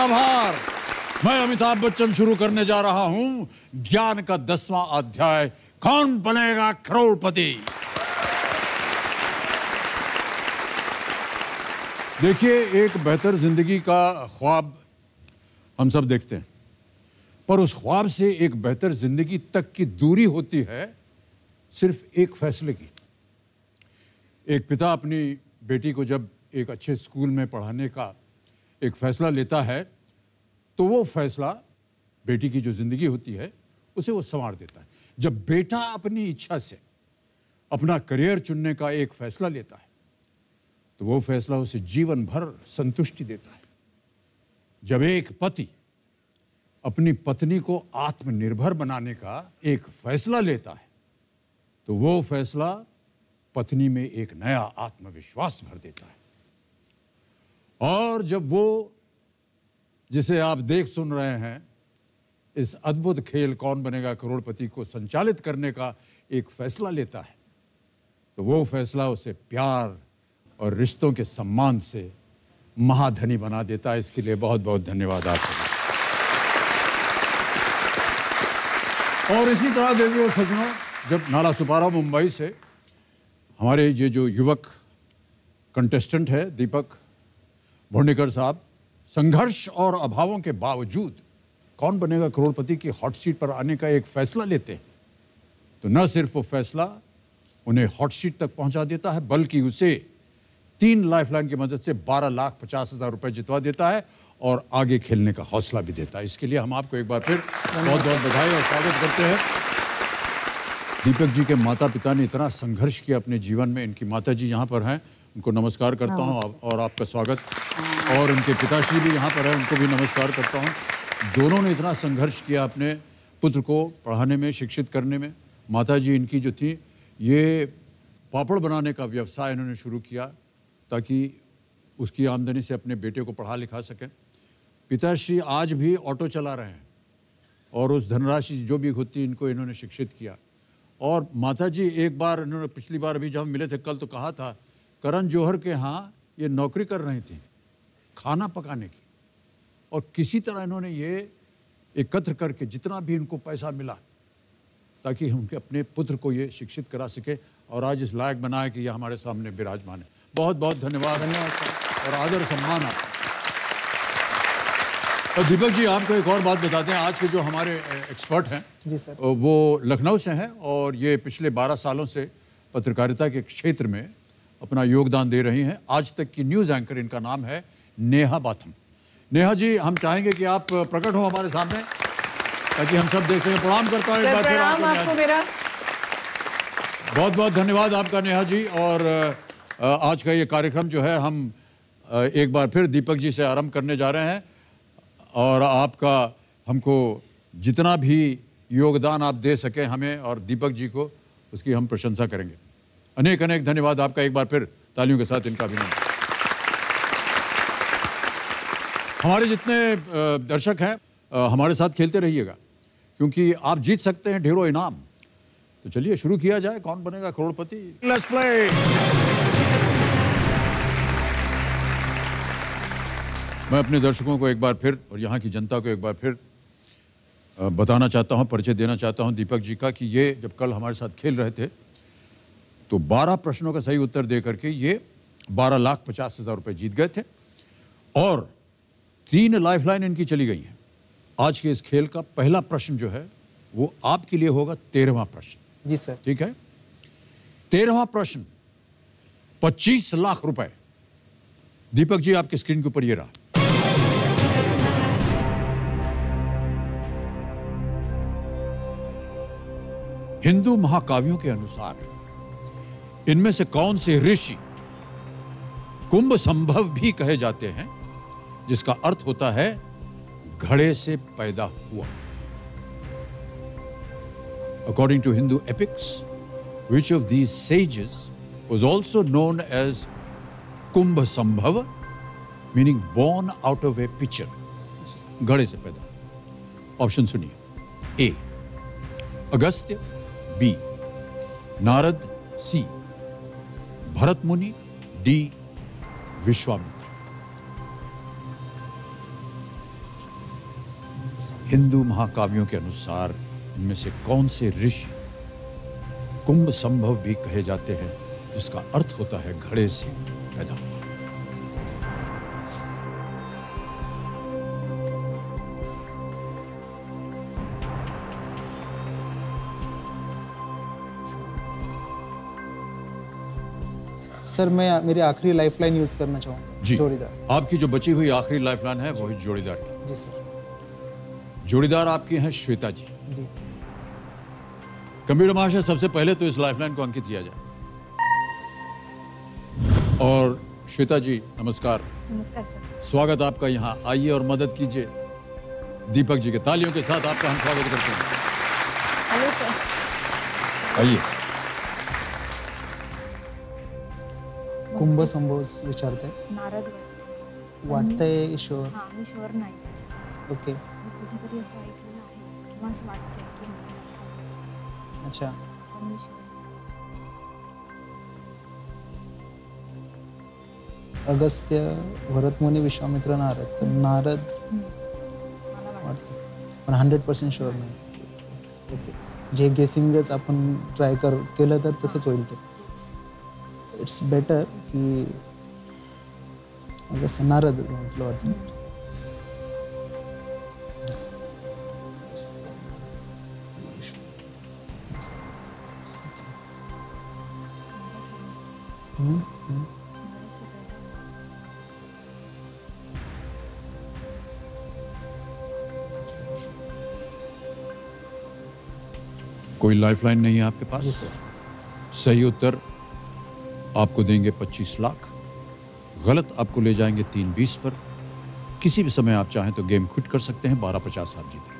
आभार। मैं अमिताभ बच्चन शुरू करने जा रहा हूं ज्ञान का 10वां अध्याय, कौन बनेगा करोड़पति। देखिए, एक बेहतर जिंदगी का ख्वाब हम सब देखते हैं, पर उस ख्वाब से एक बेहतर जिंदगी तक की दूरी होती है सिर्फ एक फैसले की। एक पिता अपनी बेटी को जब एक अच्छे स्कूल में पढ़ाने का एक फैसला लेता है, तो वो फैसला बेटी की जो जिंदगी होती है उसे वो संवार देता है। जब बेटा अपनी इच्छा से अपना करियर चुनने का एक फैसला लेता है, तो वो फैसला उसे जीवन भर संतुष्टि देता है। जब एक पति अपनी पत्नी को आत्मनिर्भर बनाने का एक फैसला लेता है, तो वो फैसला पत्नी में एक नया आत्मविश्वास भर देता है। और जब वो, जिसे आप देख सुन रहे हैं, इस अद्भुत खेल कौन बनेगा करोड़पति को संचालित करने का एक फैसला लेता है, तो वो फैसला उसे प्यार और रिश्तों के सम्मान से महाधनी बना देता है। इसके लिए बहुत बहुत धन्यवाद आपका। और इसी तरह देखिए सज्जनों, जब नाला सुपारा मुंबई से हमारे ये जो युवक कंटेस्टेंट है दीपक भोंडेकर साहब, संघर्ष और अभावों के बावजूद कौन बनेगा करोड़पति की हॉट सीट पर आने का एक फैसला लेते हैं, तो न सिर्फ वो फैसला उन्हें हॉट सीट तक पहुंचा देता है, बल्कि उसे 3 लाइफलाइन की मदद से 12,50,000 रुपए जितवा देता है और आगे खेलने का हौसला भी देता है। इसके लिए हम आपको एक बार फिर बहुत बहुत बधाई और स्वागत करते हैं। दीपक जी के माता पिता ने इतना संघर्ष किया अपने जीवन में। इनकी माता जी यहाँ पर हैं, उनको नमस्कार करता हूँ और आपका स्वागत। और उनके पिताश्री भी यहाँ पर हैं, उनको भी नमस्कार करता हूँ। दोनों ने इतना संघर्ष किया अपने पुत्र को पढ़ाने में, शिक्षित करने में। माता जी इनकी जो थी, ये पापड़ बनाने का व्यवसाय इन्होंने शुरू किया ताकि उसकी आमदनी से अपने बेटे को पढ़ा लिखा सकें। पिताश्री आज भी ऑटो चला रहे हैं और उस धनराशि जो भी होती इनको इन्होंने शिक्षित किया। और माता जी एक बार इन्होंने, पिछली बार अभी जब हम मिले थे कल, तो कहा था करण जौहर के यहाँ ये नौकरी कर रही थी खाना पकाने की, और किसी तरह इन्होंने ये एकत्र करके जितना भी इनको पैसा मिला ताकि उनके अपने पुत्र को ये शिक्षित करा सके और आज इस लायक बनाए कि ये हमारे सामने विराजमान है। बहुत बहुत धन्यवाद और आदर सम्मान आपका। और दीपक जी, आपको एक और बात बताते हैं। आज के जो हमारे एक्सपर्ट हैं जी सर, वो लखनऊ से हैं और ये पिछले 12 सालों से पत्रकारिता के क्षेत्र में अपना योगदान दे रही हैं। आज तक की न्यूज़ एंकर, इनका नाम है नेहा बाथम। नेहा जी, हम चाहेंगे कि आप प्रकट हो हमारे सामने ताकि हम सब देख सकें। प्रणाम करता हूँ एक बार फिर आपको मेरा। बहुत बहुत धन्यवाद आपका नेहा जी। और आज का ये कार्यक्रम जो है हम एक बार फिर दीपक जी से आरंभ करने जा रहे हैं और आपका हमको जितना भी योगदान आप दे सकें हमें और दीपक जी को, उसकी हम प्रशंसा करेंगे। अनेक अनेक धन्यवाद आपका एक बार फिर, तालियों के साथ इनका अभिनंदन। हमारे जितने दर्शक हैं हमारे साथ खेलते रहिएगा क्योंकि आप जीत सकते हैं ढेरों इनाम। तो चलिए शुरू किया जाए, कौन बनेगा करोड़पति। Let's play. मैं अपने दर्शकों को एक बार फिर और यहाँ की जनता को एक बार फिर बताना चाहता हूँ, परिचय देना चाहता हूँ दीपक जी का कि ये जब कल हमारे साथ खेल रहे थे तो 12 प्रश्नों का सही उत्तर दे करके ये 12,50,000 रुपये जीत गए थे और 3 लाइफलाइन इनकी चली गई हैं। आज के इस खेल का पहला प्रश्न जो है वो आपके लिए होगा 13वां प्रश्न। जी सर, ठीक है। 13वां प्रश्न 25 लाख रुपए। दीपक जी, आपकी स्क्रीन के ऊपर ये रहा। हिंदू महाकाव्यों के अनुसार इनमें से कौन से ऋषि कुंभ संभव भी कहे जाते हैं, जिसका अर्थ होता है घड़े से पैदा हुआ। According to Hindu epics, which of these sages was also known as Kumbh Sambhava, meaning born out of a pitcher, घड़े से पैदा। ऑप्शन सुनिए। A Agastya, B Narad, C Bharat मुनि, D विश्वामित्र। हिंदू महाकाव्यों के अनुसार इनमें से कौन से ऋषि कुंभ संभव भी कहे जाते हैं, जिसका अर्थ होता है घड़े से पैदा। सर मैं मेरी आखिरी लाइफलाइन यूज करना चाहूँगा। जी, जोड़ीदार। आपकी जो बची हुई आखिरी लाइफलाइन है वही जोड़ीदार की। जी सर। जोड़ीदार आपकी हैं श्वेता जी। जी। कंप्यूटर महाशय, सबसे पहले तो इस लाइफलाइन को अंकित किया जाए। और श्वेता जी नमस्कार। नमस्कार सर। स्वागत आपका यहाँ। आइए और मदद कीजिए दीपक जी के। तालियों के साथ आपका हम स्वागत करते हैं। Hello sir. आइए। कुंभ संभव विचारते नारद वाटतंय ईश्वर। हां, मी शुअर नाही त्याच्यात. ओके मी कुठेतरी असं ऐकलेलं आहे किंवा असं वाटतंय की नारद असावा. अच्छा पण मी शुअर नाही. अगस्त्य भरतमुनी विश्वामित्र नारद तर नारद मला वाटतं. वाटतं पण 100% शुअर नाही. ओके जे गेसिंगच आपण ट्राय केलं तर तसंच होईल ते. इट्स बेटर की अगस्त्य नारद म्हटलं वाटतं. कोई लाइफलाइन नहीं है आपके जी पास? सर। सही उत्तर आपको देंगे 25 लाख। गलत आपको ले जाएंगे 320 पर। किसी भी समय आप चाहें तो गेम क्विट कर सकते हैं। 1250 आप जीते।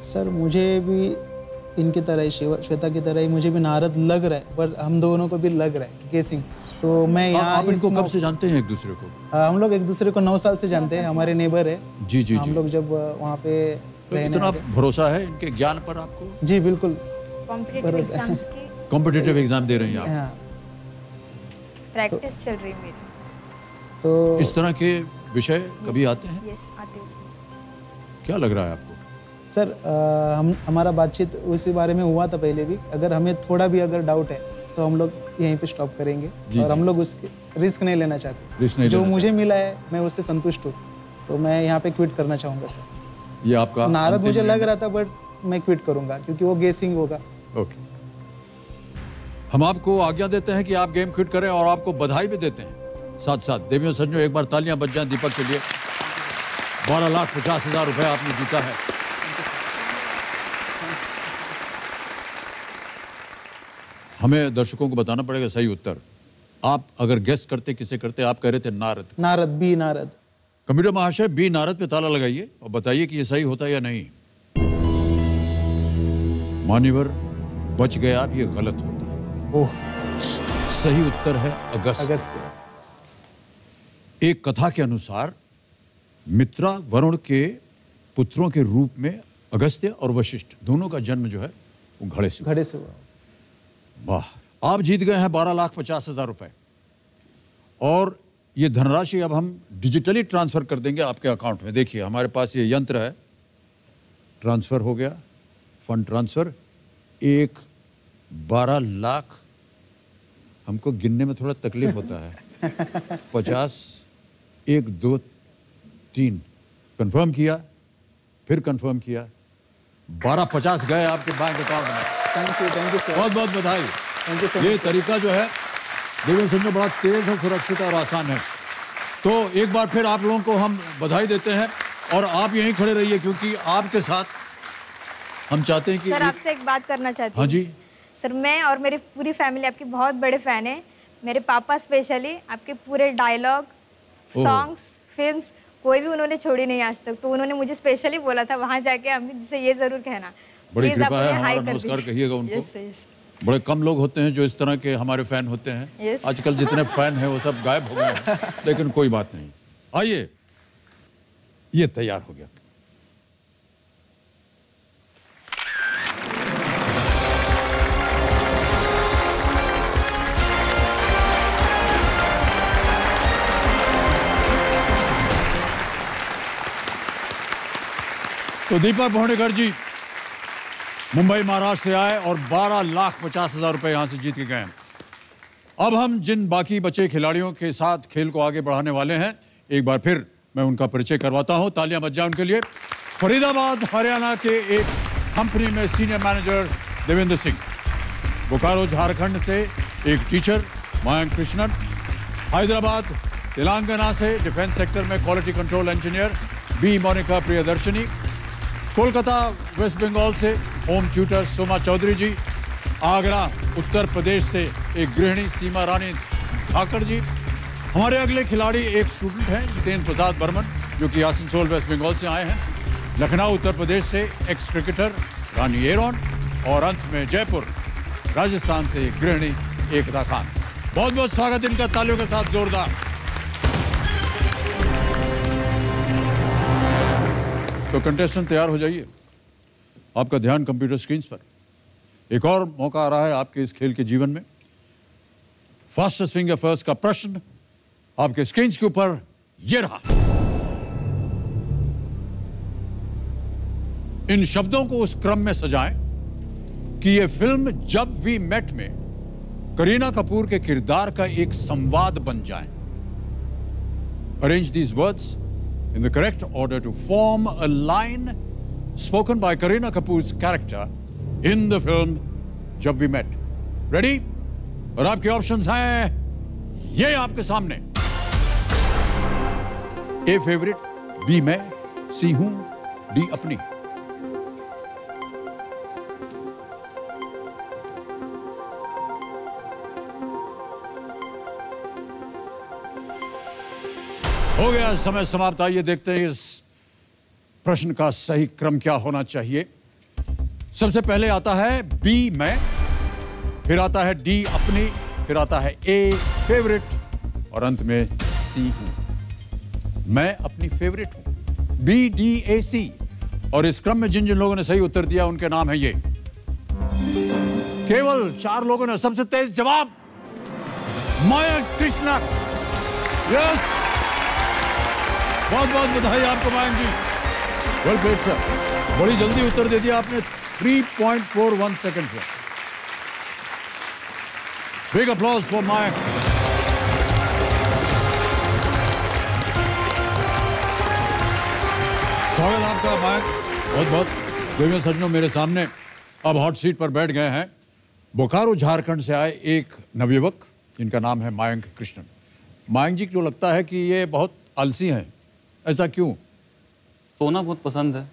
सर मुझे भी इनकी तरह ही श्वेता की तरह ही मुझे भी नारद लग रहा है, पर हम दोनों को भी लग रहा है गेसिंग। तो मैं यहाँ आप इनको कब से जानते हैं एक दूसरे को? हम लोग एक दूसरे को 9 साल से जानते हैं। हमारे नेबर है। जी जी हम जी। लोग जब वहाँ पे तो रहने इतना आते- भरोसा है इनके ज्ञान पर आपको? जी बिल्कुल। कॉम्पिटिटिव एग्जाम्स की कॉम्पिटिटिव एग्जाम दे रहे हैं आप? हाँ प्रैक्टिस चल रही मेरी. तो इस तरह के विषय कभी आते हैं? यस, आते उसमें. क्या लग रहा है आपको? सर हमारा बातचीत उसी बारे में हुआ था पहले भी। अगर हमें थोड़ा भी अगर डाउट है तो हम लोग यहीं पे स्टॉप करेंगे। जी, और जी। हम लोग उसके रिस्क नहीं लेना चाहते। रिस्क नहीं जो लेना मुझे मिला है मैं उससे संतुष्ट हूँ, तो मैं यहाँ पे क्विट करना चाहूँगा सर। ये आपका नारद अंतिम मुझे लग निर्णय? रहा था, बट मैं क्विट करूँगा क्योंकि वो गेसिंग होगा। ओके। हम आपको आज्ञा देते हैं कि आप गेम क्विट करें और आपको बधाई भी देते हैं। साथ साथ देवियों सज्जनों, एक बार तालियां बज जाएं दीपक के लिए। 12,50,000 रुपए आपने जीता है। हमें दर्शकों को बताना पड़ेगा सही उत्तर। आप अगर गेस करते किसे करते? आप कह रहे थे नारद। नारद, बी नारद। कंप्यूटर महाशय, बी नारद पे ताला लगाइए और बताइए कि ये सही होता है या नहीं। मान्यवर बच गए आप, ये गलत होता है। ओह सही उत्तर है अगस्त। अगस्त्य। एक कथा के अनुसार मित्रा वरुण के पुत्रों के रूप में अगस्त्य और वशिष्ठ दोनों का जन्म जो है वो घड़े से हुआ। घड़े से हुआ। वाह, आप जीत गए हैं 12,50,000 रुपए। और ये धनराशि अब हम डिजिटली ट्रांसफर कर देंगे आपके अकाउंट में। देखिए हमारे पास ये यंत्र है। ट्रांसफर हो गया, फंड ट्रांसफर। 12 लाख। हमको गिनने में थोड़ा तकलीफ होता है। 50, 1, 2, 3 कंफर्म किया, फिर कंफर्म किया। 12,50 गए आपके बैंक अकाउंट में। Thank you sir. बहुत बहुत बधाई। Thank you sir. ये तरीका जो है देवेंद्र सिंह में बड़ा तेज और सुरक्षित और आसान है। तो एक बार फिर आप लोगों को हम बधाई देते हैं और आप यहीं खड़े रहिए क्योंकि आपके साथ हम चाहते हैं कि सर आपसे एक बात करना चाहती हाँ हूँ. जी। सर मैं और मेरी पूरी फैमिली आपकी बहुत बड़े फैन है. मेरे पापा स्पेशली आपके पूरे डायलॉग, सॉन्ग्स, फिल्म्स कोई भी उन्होंने छोड़ी नहीं आज तक. तो उन्होंने मुझे स्पेशली बोला था वहाँ जाके अमित जी से ये जरूर कहना. बड़ी Please कृपा आप है, उन्हें हाय हमारा कर नमस्कार दीजिए. कहिएगा उनको। Yes, yes. बड़े कम लोग होते हैं जो इस तरह के हमारे फैन होते हैं। Yes. आजकल जितने फैन हैं वो सब गायब हो गए हैं। लेकिन कोई बात नहीं। आइए, ये तैयार हो गया। तो दीपक भोंडेकर जी मुंबई महाराष्ट्र से आए और 12,50,000 रुपए यहां से जीत के गए हैं। अब हम जिन बाकी बचे खिलाड़ियों के साथ खेल को आगे बढ़ाने वाले हैं, एक बार फिर मैं उनका परिचय करवाता हूं। तालियां बज जाएं उनके लिए। फरीदाबाद हरियाणा के एक कंपनी में सीनियर मैनेजर देवेंद्र सिंह, बोकारो झारखंड से एक टीचर मयंक कृष्णन, हैदराबाद तेलंगाना से डिफेंस सेक्टर में quality control engineer B Monika Priyadarshini, Kolkata West Bengal से होम ट्यूटर सोमा चौधरी जी, आगरा उत्तर प्रदेश से एक गृहिणी सीमा रानी धाकड़ जी। हमारे अगले खिलाड़ी एक स्टूडेंट हैं जितेंद्र प्रसाद बर्मन, जो कि आसनसोल वेस्ट बंगाल से आए हैं, लखनऊ उत्तर प्रदेश से एक्स क्रिकेटर रानी एरॉन, और अंत में जयपुर राजस्थान से एक गृहिणी एकता खान। बहुत बहुत स्वागत इनका तालियों के साथ जोरदार। तो कंटेस्टेंट तैयार हो जाइए, आपका ध्यान कंप्यूटर स्क्रीन पर। एक और मौका आ रहा है आपके इस खेल के जीवन में। फास्टेस्ट फिंगर फर्स्ट का प्रश्न आपके स्क्रीन के ऊपर ये रहा। इन शब्दों को उस क्रम में सजाएं कि ये फिल्म जब वी मेट में करीना कपूर के किरदार का एक संवाद बन जाए। Arrange these words in the correct order to form a line spoken by Kareena Kapoor's character in the film Jab We Met. Ready? और आपके ऑप्शंस हैं ये आपके सामने। ए फेवरेट, बी मैं, सी हूं, डी अपनी। हो गया समय समाप्त। आइए देखते हैं इस प्रश्न का सही क्रम क्या होना चाहिए। सबसे पहले आता है बी मैं, फिर आता है डी अपनी, फिर आता है ए फेवरेट और अंत में सी हूं। मैं अपनी फेवरेट हूं, बी डी ए सी। और इस क्रम में जिन जिन लोगों ने सही उत्तर दिया उनके नाम है ये। केवल 4 लोगों ने सबसे तेज जवाब मयंक कृष्णन। यस, बहुत बहुत बधाई आपको मयंक जी। वेल प्लेड सर, बड़ी जल्दी उत्तर दे दिया आपने 3.41 सेकंड में। Big applause for Mayank. स्वागत आपका मयंक, बहुत बहुत। देवियों सज्जनों, मेरे सामने अब हॉट सीट पर बैठ गए हैं बोकारो झारखंड से आए एक नवयुवक, जिनका नाम है मयंक कृष्णन। मयंक जी को लगता है कि ये बहुत आलसी हैं, ऐसा क्यों? सोना बहुत पसंद है,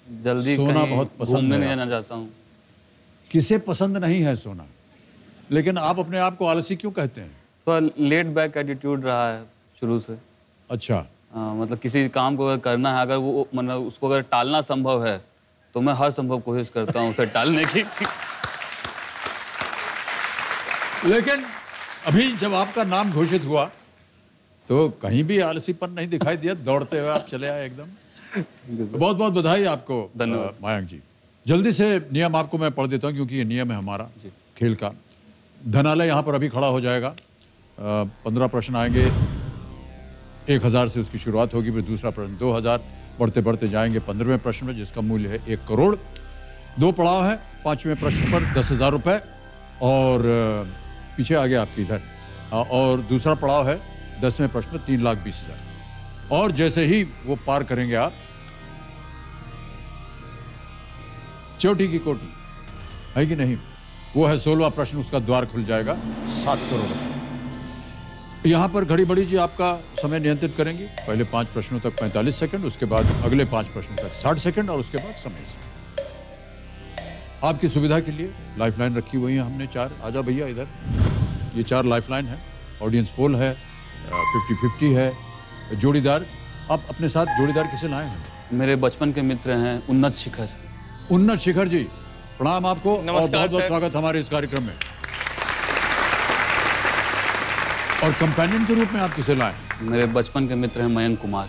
जल्दी सोना कहीं बहुत पसंद घूमने है। नहीं जाना चाहता हूँ। किसे पसंद नहीं है सोना, लेकिन आप अपने आप को आलसी क्यों कहते हैं? थोड़ा लेट बैक एटीट्यूड रहा है शुरू से। अच्छा। मतलब किसी काम को अगर करना है, अगर वो मतलब उसको अगर टालना संभव है तो मैं हर संभव कोशिश करता हूँ उसे टालने की। लेकिन अभी जब आपका नाम घोषित हुआ तो कहीं भी आलसीपन नहीं दिखाई दिया, दौड़ते हुए आप चले आए एकदम। बहुत बहुत बधाई आपको मयंक जी। जल्दी से नियम आपको मैं पढ़ देता हूँ, क्योंकि ये नियम है हमारा खेल का। धनालय यहाँ पर अभी खड़ा हो जाएगा। 15 प्रश्न आएंगे, 1000 से उसकी शुरुआत होगी, फिर दूसरा प्रश्न 2000, बढ़ते बढ़ते जाएंगे 15वें प्रश्न में, जिसका मूल्य है 1 करोड़। 2 पड़ाव है। 5वें प्रश्न पर 10,000 रुपये और पीछे आगे आपकी इधर, और दूसरा पड़ाव है 10वें प्रश्न में 3,20,000। और जैसे ही वो पार करेंगे आप, चोटी की कोटी है कि नहीं, वो है 16वां प्रश्न, उसका द्वार खुल जाएगा 7 करोड़ रुपये। यहाँ पर घड़ी बड़ी जी आपका समय नियंत्रित करेंगी। पहले 5 प्रश्नों तक 45 सेकंड, उसके बाद अगले 5 प्रश्नों तक 60 सेकंड, और उसके बाद समय से। आपकी सुविधा के लिए लाइफलाइन रखी हुई है हमने 4। आजा भैया इधर, ये 4 लाइफलाइन है। ऑडियंस पोल है, 50-50 है। जोड़ीदार, आप अपने साथ जोड़ीदार किसे लाए हैं? मेरे बचपन के मित्र हैं उन्नत शिखर। उन्नत शिखर जी, प्रणाम आपको और बहुत बहुत स्वागत हमारे इस कार्यक्रम में। और कंपेनियन के रूप में आप किसे लाए? मेरे बचपन के मित्र हैं मयंक कुमार।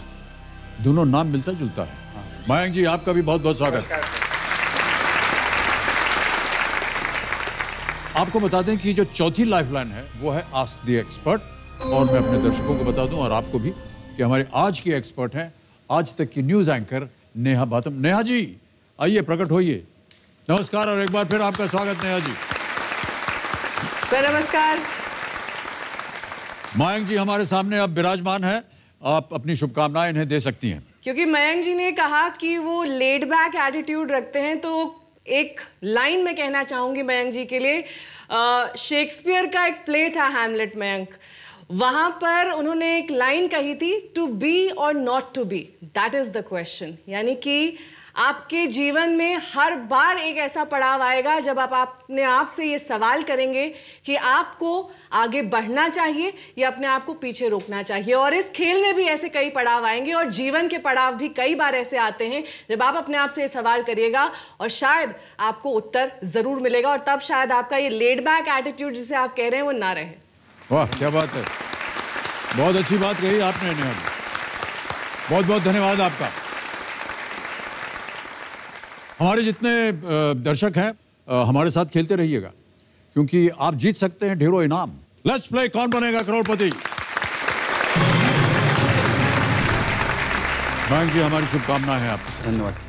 दोनों नाम मिलता जुलता है। मयंक जी, आपका भी बहुत बहुत स्वागत। आपको बता दें कि जो चौथी लाइफलाइन है वो है आस्क द एक्सपर्ट। और मैं अपने दर्शकों को बता दूं और आपको भी कि हमारे आज की एक्सपर्ट हैं आज तक की न्यूज एंकर नेहा बातम। नेहा जी आइए, प्रकट होइए। नमस्कार और एक बार फिर आपका स्वागत नेहा जी। सर नमस्कार। मयंक जी हमारे सामने अब विराजमान है, आप अपनी शुभकामनाएं इन्हें दे सकती हैं। क्योंकि मयंक जी ने कहा कि वो लेड बैक एटीट्यूड रखते हैं, तो एक लाइन में कहना चाहूंगी मयंक जी के लिए। शेक्सपियर का एक प्ले था हैमलेट मयंक, वहां पर उन्होंने एक लाइन कही थी, टू बी और not to be, that is the question. यानी कि आपके जीवन में हर बार एक ऐसा पड़ाव आएगा जब आप अपने आप से ये सवाल करेंगे कि आपको आगे बढ़ना चाहिए या अपने आप को पीछे रोकना चाहिए। और इस खेल में भी ऐसे कई पड़ाव आएंगे और जीवन के पड़ाव भी कई बार ऐसे आते हैं जब आप अपने आप से ये सवाल करिएगा और शायद आपको उत्तर जरूर मिलेगा, और तब शायद आपका ये लेड बैक एटीट्यूड जिसे आप कह रहे हैं वो ना रहे। वाह क्या बात है, बहुत अच्छी बात कही आपने नेहा जी, बहुत बहुत धन्यवाद आपका। हमारे जितने दर्शक हैं हमारे साथ खेलते रहिएगा, क्योंकि आप जीत सकते हैं ढेरों इनाम। लेट्स प्ले कौन बनेगा करोड़पति। मयंक जी हमारी शुभकामनाएं हैं आपके साथ। धन्यवाद।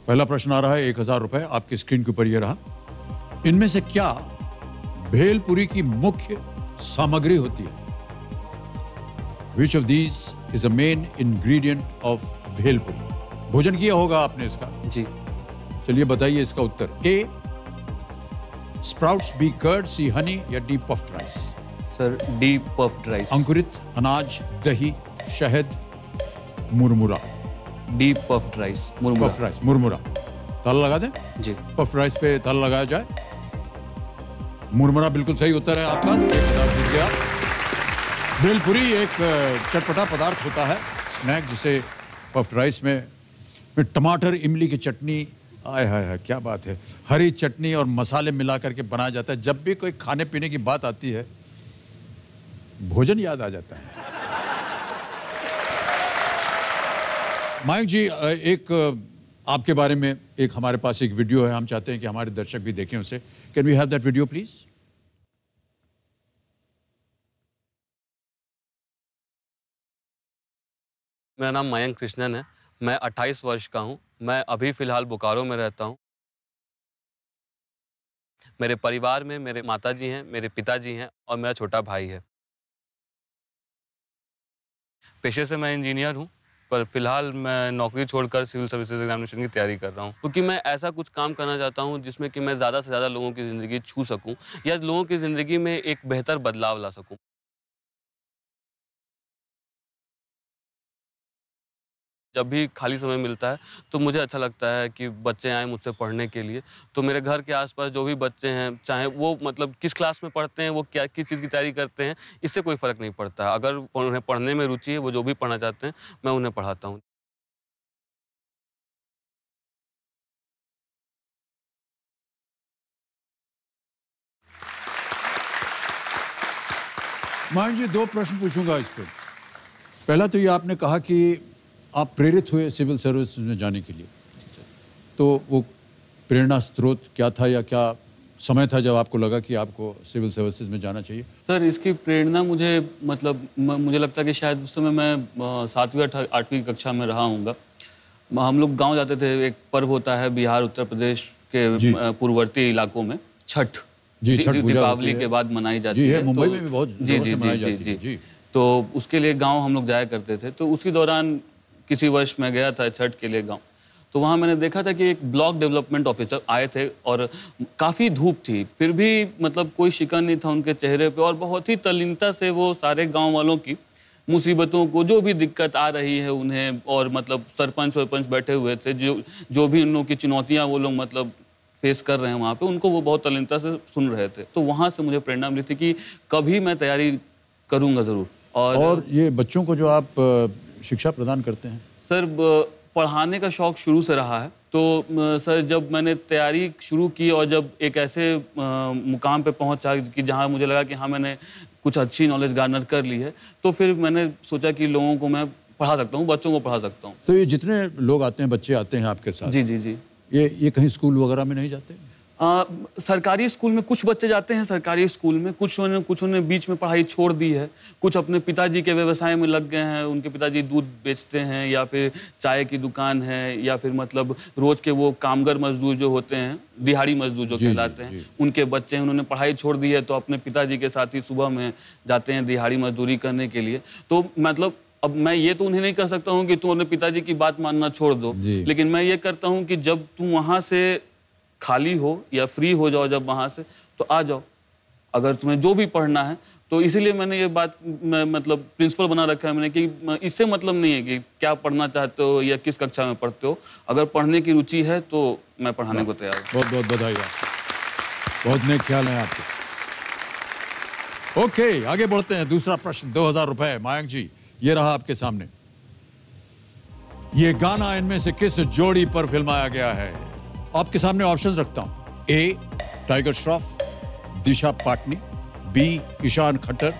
पहला प्रश्न आ रहा है, 1000 रुपए आपकी स्क्रीन के ऊपर ये रहा। इनमें से क्या भेलपुरी की मुख्य सामग्री होती है? Which of these is a main ingredient of bhelpuri? भोजन किया होगा आपने इसका। जी। चलिए बताइए इसका उत्तर। ए स्प्राउट्स, बी कर्ड, सी हनी या D puffed rice? Sir D puffed rice. अंकुरित अनाज, दही, शहद, मुरमुरा? डी पफ्ड राइस, मुरमुरा। पफ्ड राइस, मुरमुरा। ताला लगा दें? जी। पफ्ड राइस पे ताला लगाया जाए। मुरमुरा बिल्कुल सही उत्तर है आपका, 1000 जीत गया। भेलपुरी एक चटपटा पदार्थ होता है, स्नैक, जिसे पफ्ड राइस में टमाटर, इमली की चटनी, आय हाय हाय क्या बात है, हरी चटनी और मसाले मिला करके बनाया जाता है। जब भी कोई खाने पीने की बात आती है भोजन याद आ जाता है। मयंक जी एक आपके बारे में एक हमारे पास एक वीडियो है, हम चाहते हैं कि हमारे दर्शक भी देखें उसे। Can we have that video please? मेरा नाम मयंक कृष्णन है, मैं 28 वर्ष का हूँ। मैं अभी फ़िलहाल बोकारो में रहता हूँ। मेरे परिवार में मेरे माताजी हैं, मेरे पिताजी हैं और मेरा छोटा भाई है। पेशे से मैं इंजीनियर हूँ, पर फिलहाल मैं नौकरी छोड़कर सिविल सर्विसेज एग्जामिनेशन की तैयारी कर रहा हूँ, क्योंकि मैं ऐसा कुछ काम करना चाहता हूँ जिसमें कि मैं ज़्यादा से ज़्यादा लोगों की ज़िंदगी छू सकूँ या लोगों की ज़िंदगी में एक बेहतर बदलाव ला सकूँ। जब भी खाली समय मिलता है तो मुझे अच्छा लगता है कि बच्चे आएँ मुझसे पढ़ने के लिए। तो मेरे घर के आसपास जो भी बच्चे हैं, चाहे वो मतलब किस क्लास में पढ़ते हैं, वो क्या किस चीज़ की तैयारी करते हैं, इससे कोई फ़र्क नहीं पड़ता। अगर उन्हें पढ़ने में रुचि है, वो जो भी पढ़ना चाहते हैं, मैं उन्हें पढ़ाता हूँ। मयंक जी 2 प्रश्न पूछूंगा इस पर। पहला तो ये आपने कहा कि आप प्रेरित हुए सिविल सर्विस में जाने के लिए, तो वो प्रेरणा स्रोत क्या था या क्या समय था जब आपको लगा कि आपको सिविल सर्विसेज में जाना चाहिए? सर इसकी प्रेरणा मुझे मतलब मुझे लगता है कि शायद उस समय मैं 7वीं 8वीं कक्षा में रहा हूँगा। हम लोग गांव जाते थे, एक पर्व होता है बिहार उत्तर प्रदेश के पूर्ववर्ती इलाकों में, छठ। जी, छठ दीपावली के बाद मनाई जाती है। मुंबई में भी बहुत जोर से मनाई जाती है। जी। तो उसके लिए गांव हम लोग जाया करते थे। तो उसी दौरान किसी वर्ष मैं गया था छठ के लिए गांव, तो वहाँ मैंने देखा था कि एक ब्लॉक डेवलपमेंट ऑफिसर आए थे और काफ़ी धूप थी, फिर भी मतलब कोई शिकन नहीं था उनके चेहरे पे, और बहुत ही तल्लीनता से वो सारे गांव वालों की मुसीबतों को, जो भी दिक्कत आ रही है उन्हें, और मतलब सरपंच वरपंच बैठे हुए थे, जो भी उन लोगों की चुनौतियाँ वो लोग मतलब फेस कर रहे हैं वहाँ पे, उनको वो बहुत तल्लीनता से सुन रहे थे। तो वहाँ से मुझे प्रेरणा मिली थी कि कभी मैं तैयारी करूँगा ज़रूर। और ये बच्चों को जो आप शिक्षा प्रदान करते हैं? सर पढ़ाने का शौक़ शुरू से रहा है। तो सर जब मैंने तैयारी शुरू की और जब एक ऐसे मुकाम पे पहुंचा कि जहां मुझे लगा कि हाँ मैंने कुछ अच्छी नॉलेज गार्नर कर ली है, तो फिर मैंने सोचा कि लोगों को मैं पढ़ा सकता हूँ, बच्चों को पढ़ा सकता हूँ। तो ये जितने लोग आते हैं, बच्चे आते हैं आपके साथ, जी जी जी, ये कहीं स्कूल वगैरह में नहीं जाते? सरकारी स्कूल में कुछ बच्चे जाते हैं, सरकारी स्कूल में कुछ ने बीच में पढ़ाई छोड़ दी है, कुछ अपने पिताजी के व्यवसाय में लग गए हैं, उनके पिताजी दूध बेचते हैं या फिर चाय की दुकान है या फिर मतलब रोज के वो कामगर मजदूर जो होते हैं, दिहाड़ी मजदूर जो कहलाते हैं, उनके बच्चे हैं, उन्होंने पढ़ाई छोड़ दी है तो अपने पिताजी के साथ ही सुबह में जाते हैं दिहाड़ी मजदूरी करने के लिए। तो मतलब अब मैं ये तो उन्हें नहीं कर सकता हूँ कि तुम अपने पिताजी की बात मानना छोड़ दो, लेकिन मैं ये करता हूँ कि जब तुम वहाँ से खाली हो या फ्री हो जाओ जब वहाँ से, तो आ जाओ अगर तुम्हें जो भी पढ़ना है। तो इसीलिए मैंने ये बात मतलब प्रिंसिपल बना रखा है मैंने कि इससे मतलब नहीं है कि क्या पढ़ना चाहते हो या किस कक्षा में पढ़ते हो, अगर पढ़ने की रुचि है तो मैं पढ़ाने को तैयार हूँ। बहुत बहुत बधाई, बहुत नेक ख्याल है आपके। ओके, आगे बढ़ते हैं। दूसरा प्रश्न 2000 रुपए। मयंक जी, ये रहा आपके सामने। ये गाना इनमें से किस जोड़ी पर फिल्माया गया है? आपके सामने ऑप्शंस रखता हूं। A Tiger Shroff, Disha Patani, B Ishaan Khattar,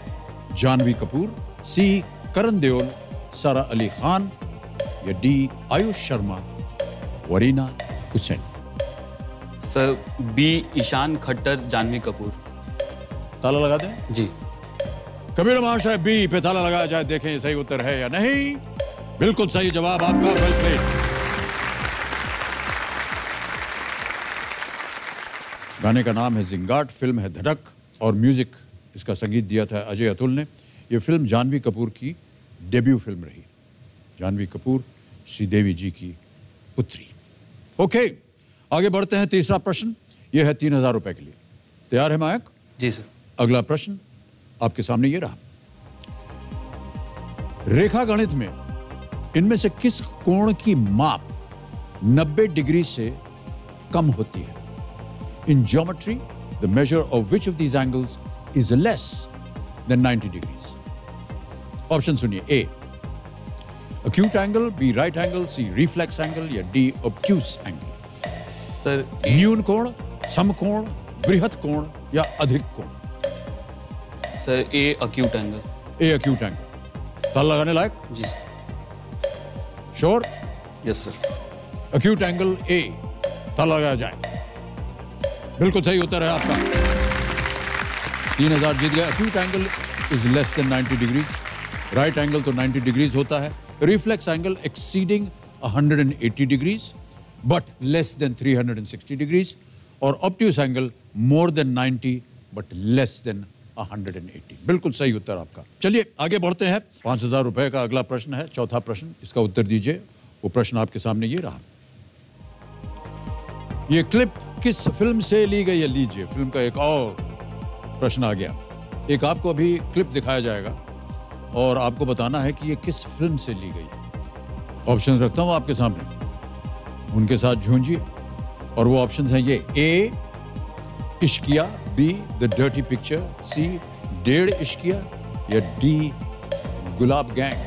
Janhvi Kapoor, C Karan Deol, Sara Ali Khan, या D Aayush Sharma, Warina Hussain. Sir B Ishaan Khattar, Janhvi Kapoor. ताला लगा दें जी। कबीर महाशय, बी पे ताला लगाया जाए, देखें ये सही उत्तर है या नहीं। बिल्कुल सही जवाब आपका, वेल प्लेड। गाने का नाम है जिंगाट, फिल्म है धड़क और म्यूजिक इसका संगीत दिया था अजय अतुल ने। यह फिल्म जानवी कपूर की डेब्यू फिल्म रही। जानवी कपूर श्रीदेवी जी की पुत्री। ओके, आगे बढ़ते हैं। तीसरा प्रश्न यह है 3000 रुपए के लिए। तैयार है मयंक? जी सर। अगला प्रश्न आपके सामने ये रहा। रेखा गणित में इनमें से किस कोण की माप 90 डिग्री से कम होती है? In geometry, the measure of which of these angles is less than 90 degrees? Option सुनिए। A acute angle, B right angle, C reflex angle, या D obtuse angle? सर न्यून कोण, समकोण, बृहत कोण या अधिक कोण? Sir A acute angle। A acute angle। ताला लगाने लायक? जी sir. Sure? Yes sir. acute angle A, ताला लगाया जाए। बिल्कुल सही उत्तर है आपका। 3000 जीत गए। acute angle is less than 90 degrees, right angle तो 90 degrees होता है, reflex angle exceeding 180 degrees but less than 360 degrees, और obtuse angle more than 90 but less than 180। बिल्कुल सही उत्तर आपका। चलिए आगे बढ़ते हैं। 5000 रुपए का अगला प्रश्न है, चौथा प्रश्न। इसका उत्तर दीजिए। वो प्रश्न आपके सामने ये रहा। ये क्लिप किस फिल्म से ली गई है? लीजिए, फिल्म का एक और प्रश्न आ गया। एक आपको अभी क्लिप दिखाया जाएगा और आपको बताना है कि ये किस फिल्म से ली गई है। ऑप्शंस रखता हूं आपके सामने, उनके साथ झूंझिए। और वो ऑप्शंस हैं ये। A Ishqiya, B the dirty picture, C 1.5 Ishqiya, या D Gulaab gang?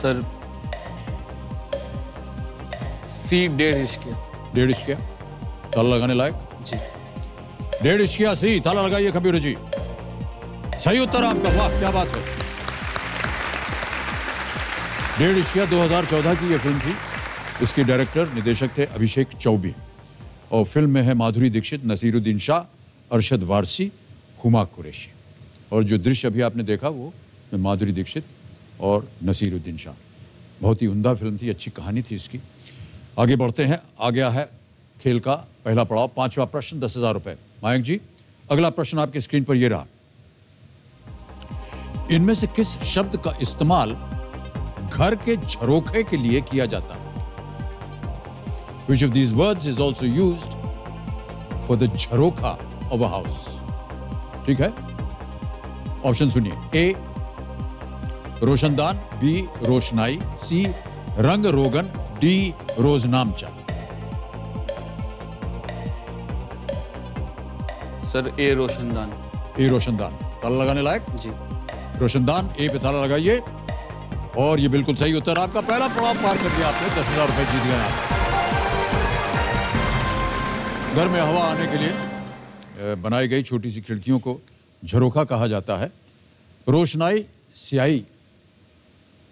Sir C 1.5 Ishqiya. 1.5 Ishqiya ताला लगाने लायक? जी। 1.5 इश्किया सी, ताला लगाइए कबीर जी। सही उत्तर आपका, वाह क्या बात है। 1.5 इश्किया 2014 की यह फिल्म थी। इसके डायरेक्टर निदेशक थे अभिषेक चौबे और फिल्म में है माधुरी दीक्षित, नसीरुद्दीन शाह, अरशद वारसी, हुमा कुरैशी। और जो दृश्य अभी आपने देखा वो माधुरी दीक्षित और नसीरुद्दीन शाह। बहुत ही उम्दा फिल्म थी, अच्छी कहानी थी इसकी। आगे बढ़ते हैं। आ गया है खेल का पहला पड़ाव, 5वां प्रश्न, 10,000 रुपए। मयंक जी, अगला प्रश्न आपकी स्क्रीन पर यह रहा। इनमें से किस शब्द का इस्तेमाल घर के झरोखे के लिए किया जाता है? Which of these words is also used for the Jharokha of a house? ठीक है, ऑप्शन सुनिए। ए रोशनदान, बी रोशनाई, सी रंग रोगन, डी रोजनामचा। सर ए रोशनदान। ए रोशनदान, ताला लगाने लायक? जी। रोशनदान, ए पे ताला लगाइए और ये बिल्कुल सही उत्तर आपका। पहला पड़ाव पार कर दिया आपने, 10,000 रुपए जीत गए आप। घर में हवा आने के लिए बनाई गई छोटी सी खिड़कियों को झरोखा कहा जाता है। रोशनाई स्याही,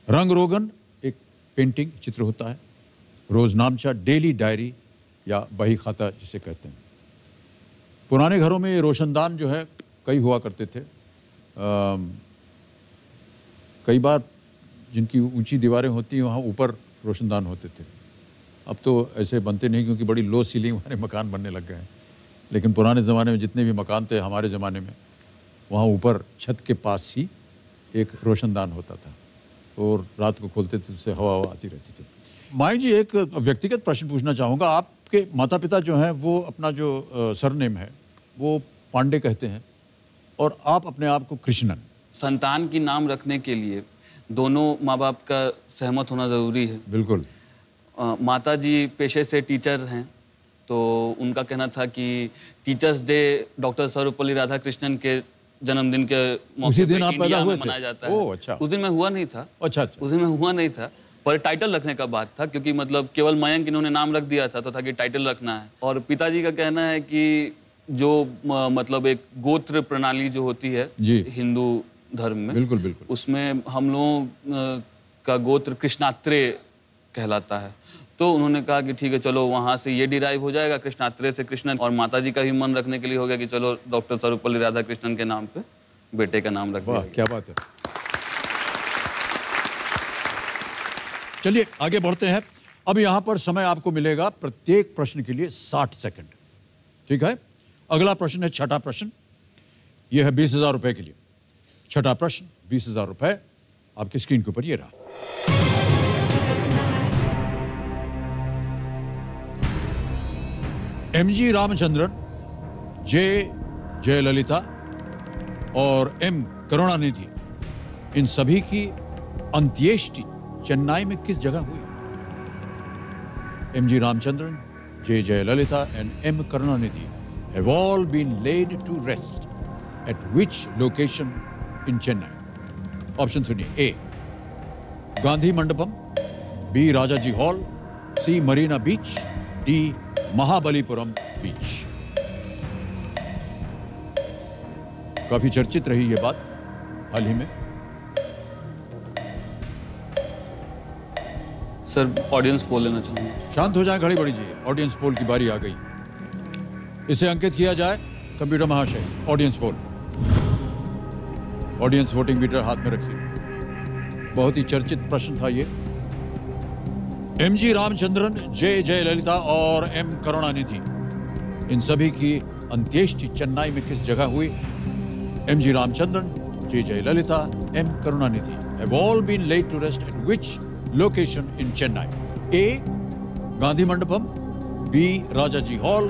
रंग रोगन एक पेंटिंग चित्र होता है, रोजनामचा डेली डायरी या बही खाता जिसे कहते हैं। पुराने घरों में ये रोशनदान जो है कई हुआ करते थे। कई बार जिनकी ऊंची दीवारें होती हैं वहाँ ऊपर रोशनदान होते थे। अब तो ऐसे बनते नहीं क्योंकि बड़ी लो सीलिंग वाले मकान बनने लग गए हैं। लेकिन पुराने ज़माने में जितने भी मकान थे हमारे ज़माने में, वहाँ ऊपर छत के पास ही एक रोशनदान होता था और रात को खोलते थे, उससे हवा आती रहती थी। माई जी, एक व्यक्तिगत प्रश्न पूछना चाहूँगा। आपके माता पिता जो हैं वो अपना जो सरनेम है वो पांडे कहते हैं और आप अपने आप को कृष्णन। संतान की नाम रखने के लिए दोनों माँ बाप का सहमत होना ज़रूरी है। बिल्कुल। माता जी पेशे से टीचर हैं, तो उनका कहना था कि teachers day doctor Sarvepalli Radhakrishnan के जन्मदिन के मौके उसी दिन पे आप इंडिया पैदा में हुए थे? मनाया जाता है। ओह, अच्छा। उस दिन मैं हुआ नहीं था। अच्छा। उस दिन मैं हुआ नहीं था, पर टाइटल रखने का बात था, क्योंकि मतलब केवल मयंक इन्होंने नाम रख दिया था तो था कि टाइटल रखना है। और पिताजी का कहना है कि जो मतलब एक गोत्र प्रणाली जो होती है हिंदू धर्म में, बिल्कुल बिल्कुल, उसमें हम लोगों का गोत्र कृष्णात्रेय कहलाता है। तो उन्होंने कहा कि ठीक है, चलो वहाँ से ये डिराइव हो जाएगा कृष्णात्रेय से कृष्णन, और माताजी का भी मन रखने के लिए हो गया कि चलो डॉक्टर सर्वपल्ली राधाकृष्णन के नाम पे बेटे का नाम रख दिया। वाह, क्या बात है। चलिए आगे बढ़ते हैं। अब यहाँ पर समय आपको मिलेगा प्रत्येक प्रश्न के लिए 60 सेकंड। ठीक है। अगला प्रश्न है छठा प्रश्न। यह है 20,000 रुपए के लिए। छठा प्रश्न 20,000 रुपए आपकी स्क्रीन के ऊपर ये रहा। एमजी रामचंद्रन, जे जयललिता और एम करुणानिधि, इन सभी की अंत्येष्टि चेन्नई में किस जगह हुई? MG Ramachandran, J Jayalalithaa and M Karunanidhi have all been laid to rest at which location in Chennai? Option सुनिए। ए गांधी मंडपम, बी राजाजी हॉल, सी मरीना बीच, डी महाबलीपुरम बीच। काफी चर्चित रही ये बात हाल ही में। सर ऑडियंस पोल लेना चाहूँगा। शांत हो जाए, घड़ी बढ़ी जी। ऑडियंस पोल की बारी आ गई। इसे अंकित किया जाए कंप्यूटर महाशय। Audience poll, audience voting meter हाथ में रखिए। बहुत ही चर्चित प्रश्न था ये। एमजी रामचंद्रन, जे जयललिता और एम करुणानिधि, इन सभी की अंत्येष्टि चेन्नई में किस जगह हुई? MG Ramachandran, J Jayalalithaa, M Karunanidhi have all been laid to rest at which location in Chennai? A Gandhi Mandapam, B Rajaji hall,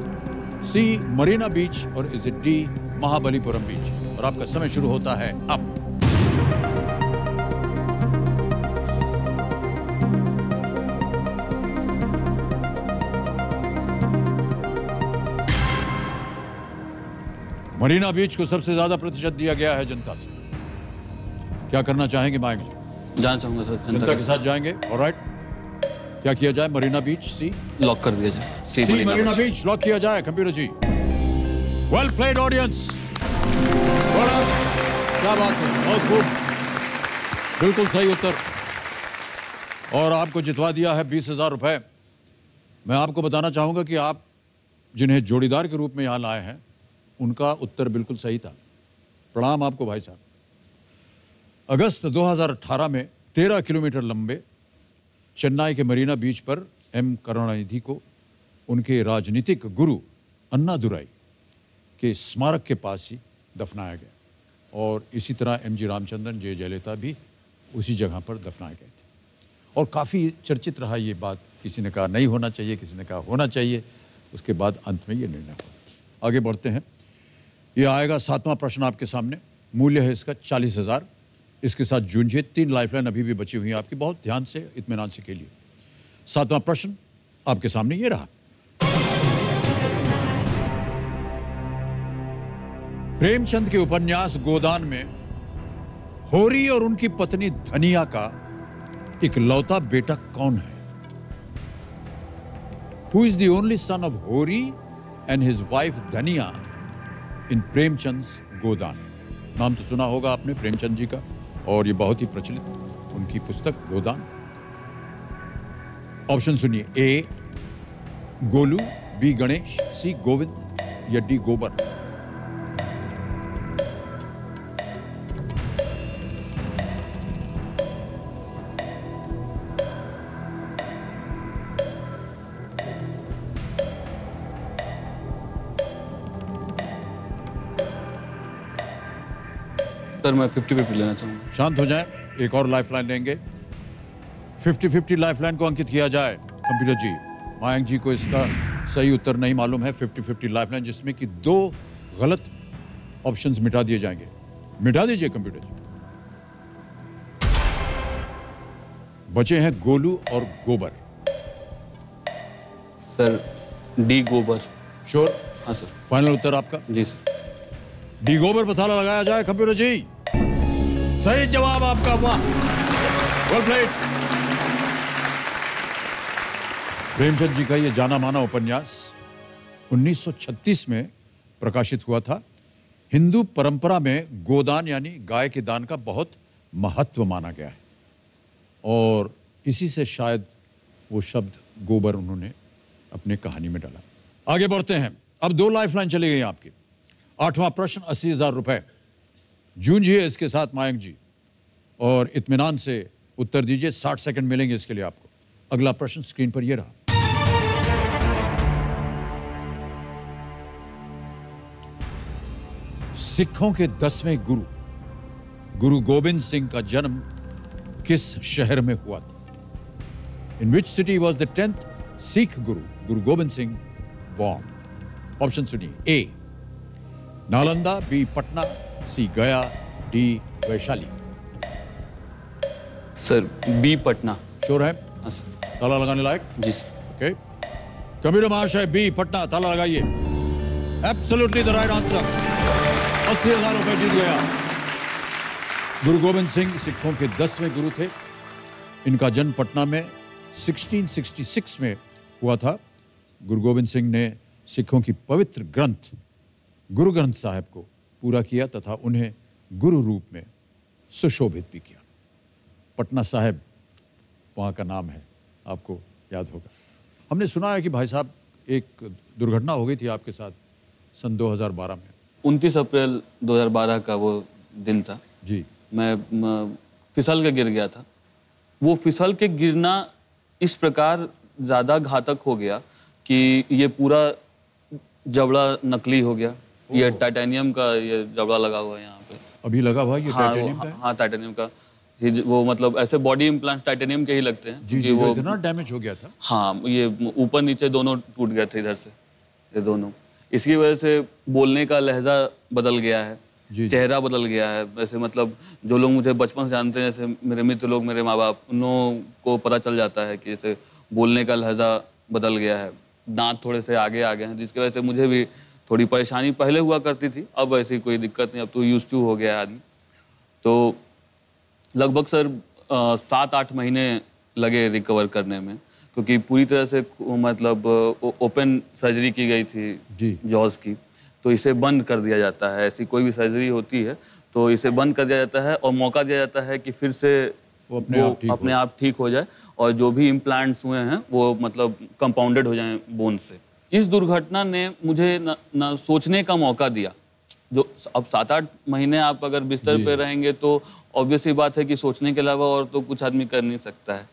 C Marina beach और is it D Mahabalipuram beach? और आपका समय शुरू होता है अब। मरीना बीच को सबसे ज्यादा प्रतिशत दिया गया है जनता से। क्या करना चाहेंगे मायंक जी? जाना चाहूंगा सर। जनता के साथ जाएंगे। ऑलराइट, क्या किया जाए? मरीना बीच सी लॉक कर दिया जाए। सी मरीना बीच लॉक किया जाए computer ji. Well played audience. क्या बात है, बहुत खूब, बिल्कुल सही उत्तर। और आपको जितवा दिया है 20,000 रुपए। मैं आपको बताना चाहूंगा कि आप जिन्हें जोड़ीदार के रूप में यहां लाए हैं उनका उत्तर बिल्कुल सही था। प्रणाम आपको भाई साहब। अगस्त 2018 में 13 किलोमीटर लंबे चेन्नई के मरीना बीच पर एम करुणानिधि को उनके राजनीतिक गुरु अन्नादुराई के स्मारक के पास ही दफनाया गया। और इसी तरह एमजी रामचंद्रन, जे जयललिता भी उसी जगह पर दफनाए गए थे। और काफ़ी चर्चित रहा ये बात। किसी ने कहा नहीं होना चाहिए, किसी ने कहा होना चाहिए। उसके बाद अंत में ये निर्णय हुआ। आगे बढ़ते हैं। ये आएगा 7वां प्रश्न आपके सामने। मूल्य है इसका 40,000। इसके साथ जूझिए। 3 लाइफलाइन अभी भी बची हुई हैं आपकी। बहुत ध्यान से, इत्मीनान से खेलिए। 7वां प्रश्न आपके सामने ये रहा। प्रेमचंद के उपन्यास गोदान में होरी और उनकी पत्नी धनिया का इकलौता बेटा कौन है? Who is the only son of Hori and his wife Dhania in Premchand गोदान? नाम तो सुना होगा आपने प्रेमचंद जी का, और ये बहुत ही प्रचलित उनकी पुस्तक गोदान। ऑप्शन सुनिए। ए गोलू, बी गणेश, सी गोविंद या डी गोबर? सर मैं 50-50 लेना चाहूँगा। शांत हो जाएं, एक और लाइफलाइन लेंगे। 50-50 लाइफलाइन को अंकित किया जाए। कंप्यूटर जी, मयंक जी को इसका सही उत्तर नहीं मालूम है। 50-50 लाइफलाइन जिसमें कि 2 गलत ऑप्शंस मिटा दिए जाएंगे। मिटा दीजिए कंप्यूटर जी। बचे हैं गोलू और गोबर। सर डी गोबर। श्योर? हाँ सर। फाइनल उत्तर आपका? जी सर। डी गोबर पर ताला लगाया जाए। कंप्यूटर जी, सही जवाब आपका। वाह, वेल प्लेड। प्रेमचंद जी का ये जाना माना उपन्यास 1936 में प्रकाशित हुआ था। हिंदू परंपरा में गोदान यानी गाय के दान का बहुत महत्व माना गया है और इसी से शायद वो शब्द गोबर उन्होंने अपने कहानी में डाला। आगे बढ़ते हैं। अब 2 लाइफलाइन चली गई आपकी। 8वां प्रश्न 80,000 रुपए। जूझिए इसके साथ मयंक जी और इत्मीनान से उत्तर दीजिए। 60 सेकंड मिलेंगे इसके लिए आपको। अगला प्रश्न स्क्रीन पर यह रहा। सिखों के 10वें गुरु गुरु गोबिंद सिंह का जन्म किस शहर में हुआ था? In which city was the 10th Sikh guru Guru Gobind Singh born? Option सुनिए। A Nalanda, B Patna, C Gaya, D Vaishali. Sir B Patna. Sure है? हाँ सर। ताला लगाने लायक? जी सर। ओके, कबीर महाशय बी पटना, ताला लगाइए। Absolutely the right answer. 80,000 रुपए जीत गया। गुरु गोबिंद सिंह सिखों के 10वें गुरु थे। इनका जन्म पटना में 1666 में हुआ था। गुरु गोबिंद सिंह ने सिखों की पवित्र ग्रंथ गुरु ग्रंथ साहिब को पूरा किया तथा उन्हें गुरु रूप में सुशोभित भी किया। पटना साहिब वहाँ का नाम है, आपको याद होगा। हमने सुना है कि भाई साहब एक दुर्घटना हो गई थी आपके साथ सन 2012 में। 29 अप्रैल 2012 का वो दिन था जी। मैं फिसल के गिर गया था। वो फिसल के गिरना इस प्रकार ज़्यादा घातक हो गया कि ये पूरा जबड़ा नकली हो गया। ये टाइटेनियम का ये जबड़ा लगा हुआ है यहाँ पे। अभी लगा हुआ ये हाँ, टाइटेनियम का है? हाँ टाइटेनियम का। वो मतलब ऐसे बॉडी इम्प्लांट टाइटेनियम के ही लगते हैं। जी, जी, वो इतना डैमेज हो गया था। हाँ, ये ऊपर नीचे दोनों टूट गए थे इधर से, ये दोनों। इसकी वजह से बोलने का लहजा बदल गया है, चेहरा बदल गया है। वैसे मतलब जो लोग मुझे बचपन से जानते हैं, जैसे मेरे मित्र लोग, मेरे माँ बाप, उन लोगों को पता चल जाता है कि जैसे बोलने का लहजा बदल गया है, दांत थोड़े से आगे आ गए हैं, जिसकी वजह से मुझे भी थोड़ी परेशानी पहले हुआ करती थी। अब ऐसी कोई दिक्कत नहीं, अब तो यूज्ड टू हो गया है आदमी। तो लगभग सर 7-8 महीने लगे रिकवर करने में, क्योंकि पूरी तरह से मतलब ओपन सर्जरी की गई थी जॉज की। तो इसे बंद कर दिया जाता है। ऐसी कोई भी सर्जरी होती है तो इसे बंद कर दिया जाता है और मौका दिया जाता है कि फिर से वो अपने आप ठीक हो जाए और जो भी इम्प्लांट्स हुए हैं वो मतलब कंपाउंडेड हो जाएं बोन से। इस दुर्घटना ने मुझे न सोचने का मौका दिया। जो अब 7-8 महीने आप अगर बिस्तर पे रहेंगे तो ऑब्वियसली बात है कि सोचने के अलावा और तो कुछ आदमी कर नहीं सकता है।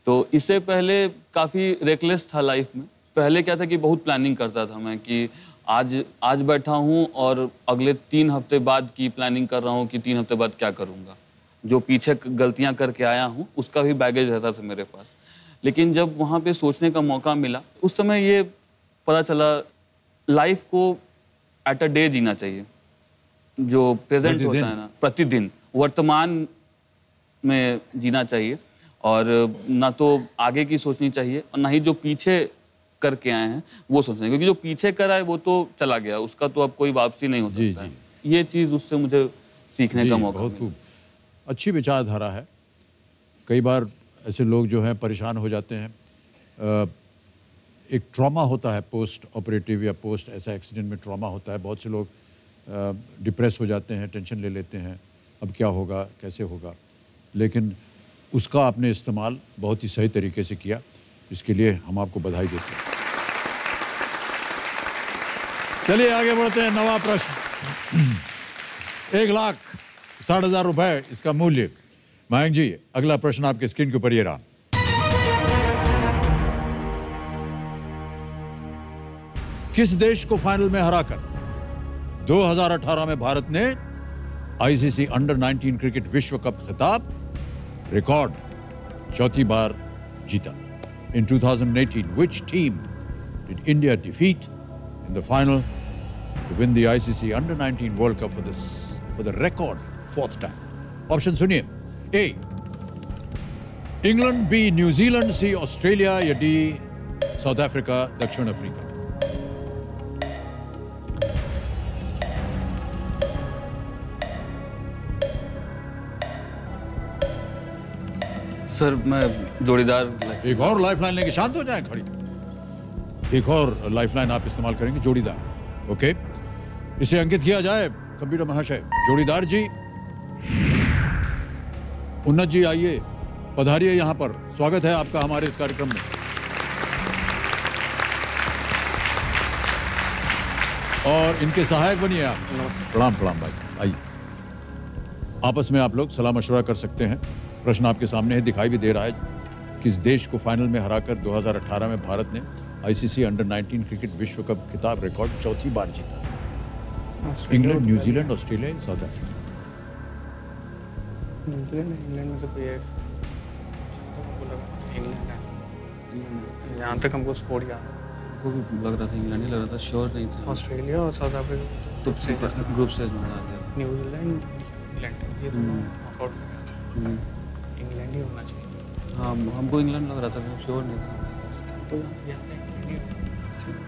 तो इससे पहले काफ़ी रेकलेस था लाइफ में। पहले क्या था कि बहुत प्लानिंग करता था मैं कि आज बैठा हूँ और अगले 3 हफ्ते बाद की प्लानिंग कर रहा हूँ कि 3 हफ्ते बाद क्या करूँगा। जो पीछे गलतियाँ करके आया हूँ उसका भी बैगेज रहता था मेरे पास। लेकिन जब वहाँ पे सोचने का मौका मिला, उस समय ये पता चला लाइफ को एट अ डे जीना चाहिए। जो प्रेजेंट होता है ना, प्रतिदिन वर्तमान में जीना चाहिए और ना तो आगे की सोचनी चाहिए और ना ही जो पीछे करके आए हैं वो सोचना, क्योंकि जो पीछे कर आए वो तो चला गया, उसका तो अब कोई वापसी नहीं हो सकता है। ये चीज़ उससे मुझे सीखने का मौका मिला। खूब अच्छी विचारधारा है। कई बार ऐसे लोग जो हैं परेशान हो जाते हैं। एक ट्रॉमा होता है पोस्ट ऑपरेटिव या पोस्ट ऐसा एक्सीडेंट में ट्रॉमा होता है। बहुत से लोग डिप्रेस हो जाते हैं, टेंशन ले लेते हैं, अब क्या होगा, कैसे होगा। लेकिन उसका आपने इस्तेमाल बहुत ही सही तरीके से किया, इसके लिए हम आपको बधाई देते हैं। चलिए आगे बढ़ते हैं। नवा प्रश्न, 1,60,000 रुपए इसका मूल्य। मयंक जी, अगला प्रश्न आपके स्क्रीन के ऊपर ये रहा। किस देश को फाइनल में हराकर 2018 में भारत ने आईसीसी अंडर 19 क्रिकेट विश्व कप खिताब रिकॉर्ड चौथी बार जीता? In 2018, which team did India defeat in the final to win the ICC Under 19 World Cup for the record fourth time? Option सुनिए। A, England, B, New Zealand, C, Australia, या D, south Africa, दक्षिण Africa. Sir मैं जोड़ीदार एक और lifeline लेंगे, शांत हो जाए खड़ी। एक और लाइफलाइन आप इस्तेमाल करेंगे, जोड़ीदार। ओके, इसे अंकित किया जाए कंप्यूटर महाशय। जोड़ीदार जी, उन्नत जी आइए, पधारिए यहाँ पर, स्वागत है आपका हमारे इस कार्यक्रम में। और इनके सहायक बनिए आप। प्रणाम प्रणाम भाई साहब, आइए। आपस में आप लोग सलाह मशवरा कर सकते हैं। प्रश्न आपके सामने है, दिखाई भी दे रहा है। किस देश को फाइनल में हराकर 2018 में भारत ने आईसीसी अंडर 19 क्रिकेट विश्व कप खिताब रिकॉर्ड चौथी बार जीता? England, New Zealand, Australia, south Africa. New Zealand, England में से कोई एक। इंग्लैंड है, यहाँ तक हमको स्कोर याद है। को भी लग रहा था इंग्लैंड ही लग रहा था, श्योर नहीं था। ऑस्ट्रेलिया और साउथ अफ्रीका तो ग्रुप स्टेज में हरा दिया। न्यूजीलैंड, इंग्लैंड, ये तो नॉकआउट में गया था। इंग्लैंड ही होना चाहिए। हाँ, हमको इंग्लैंड लग रहा था, श्योर नहीं था। तो यहाँ पे इंग्लैंड ही होना चाहिए।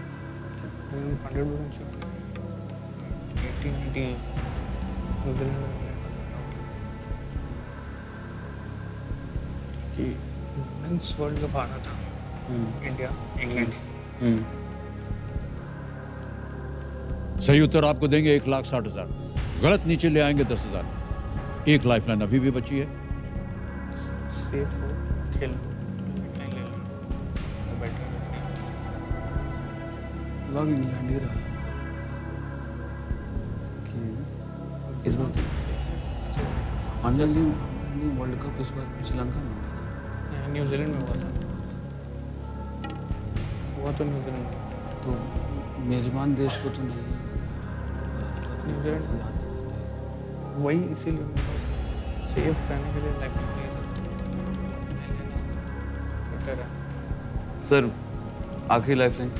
100% श्योर। 18 न्यूजीलैंड कि वुमेन्स वर्ल्ड कप हारा था इंडिया, इंग्लैंड। सही उत्तर आपको देंगे 1,60,000। गलत नीचे ले आएंगे 10,000। एक लाइफलाइन अभी भी बची है। सेफ हो, खेल लो, लाइफलाइन ले लो, वो बेटर है। लग इंग्लैंड ही रहा कि इस बार अंडर वर्ल्ड कप इस बार श्रीलंका में न्यूजीलैंड में हुआ था। हुआ तो न्यूजीलैंड में। तो मेजबान देश को तो नहीं, न्यूजीलैंड वही, इसीलिए सेफ रहने के लिए लाइफलाइन ले सकते बेटर है। सर आखिरी लाइफलाइन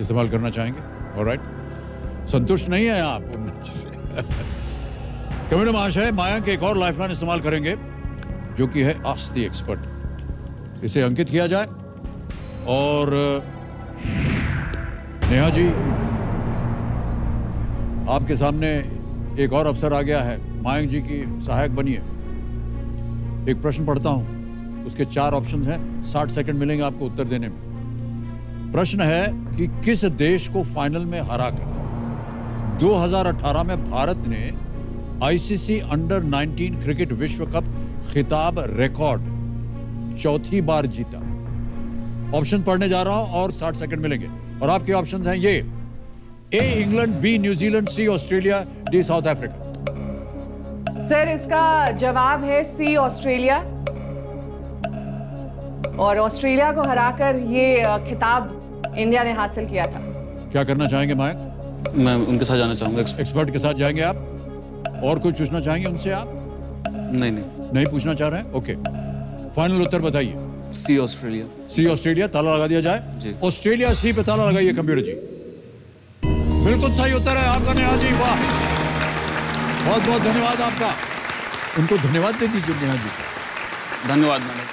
इस्तेमाल करना चाहेंगे? ऑलराइट, संतुष्ट नहीं है आप उन्नत जी से। कमेंट महाशय, मयंक एक और लाइफलाइन इस्तेमाल करेंगे जो कि है आस्क द एक्सपर्ट। इसे अंकित किया जाए। और नेहा जी, आपके सामने एक और अवसर आ गया है, मयंक जी की सहायक बनिए। एक प्रश्न पढ़ता हूं, उसके 4 ऑप्शंस हैं, 60 सेकंड मिलेंगे आपको उत्तर देने में। प्रश्न है कि किस देश को फाइनल में हराकर 2018 में भारत ने आईसीसी अंडर 19 क्रिकेट विश्व कप खिताब रिकॉर्ड चौथी बार जीता? ऑप्शन पढ़ने जा रहा हूं और 60 सेकंड मिलेंगे। और आपके ऑप्शंस हैं ये: A England, B New Zealand, C Australia, D South Africa. Sir इसका जवाब है सी, ऑस्ट्रेलिया। और ऑस्ट्रेलिया को हराकर ये खिताब इंडिया ने हासिल किया था। क्या करना चाहेंगे मयंक? मैं उनके साथ जाना चाहूँगा। एक्सपर्ट के साथ जाएंगे आप? और कुछ पूछना चाहेंगे उनसे आप? नहीं पूछना चाह रहे हैं? ओके, फाइनल उत्तर बताइए। सी, ऑस्ट्रेलिया। सी, ऑस्ट्रेलिया। ताला लगा दिया जाए जी। ऑस्ट्रेलिया सी पे ताला लगाइए कंप्यूटर जी। बिल्कुल सही उत्तर है आपका नेहा जी, वाह, बहुत बहुत धन्यवाद आपका। उनको धन्यवाद दे दीजिए नेहा जी को। धन्यवाद मैडम,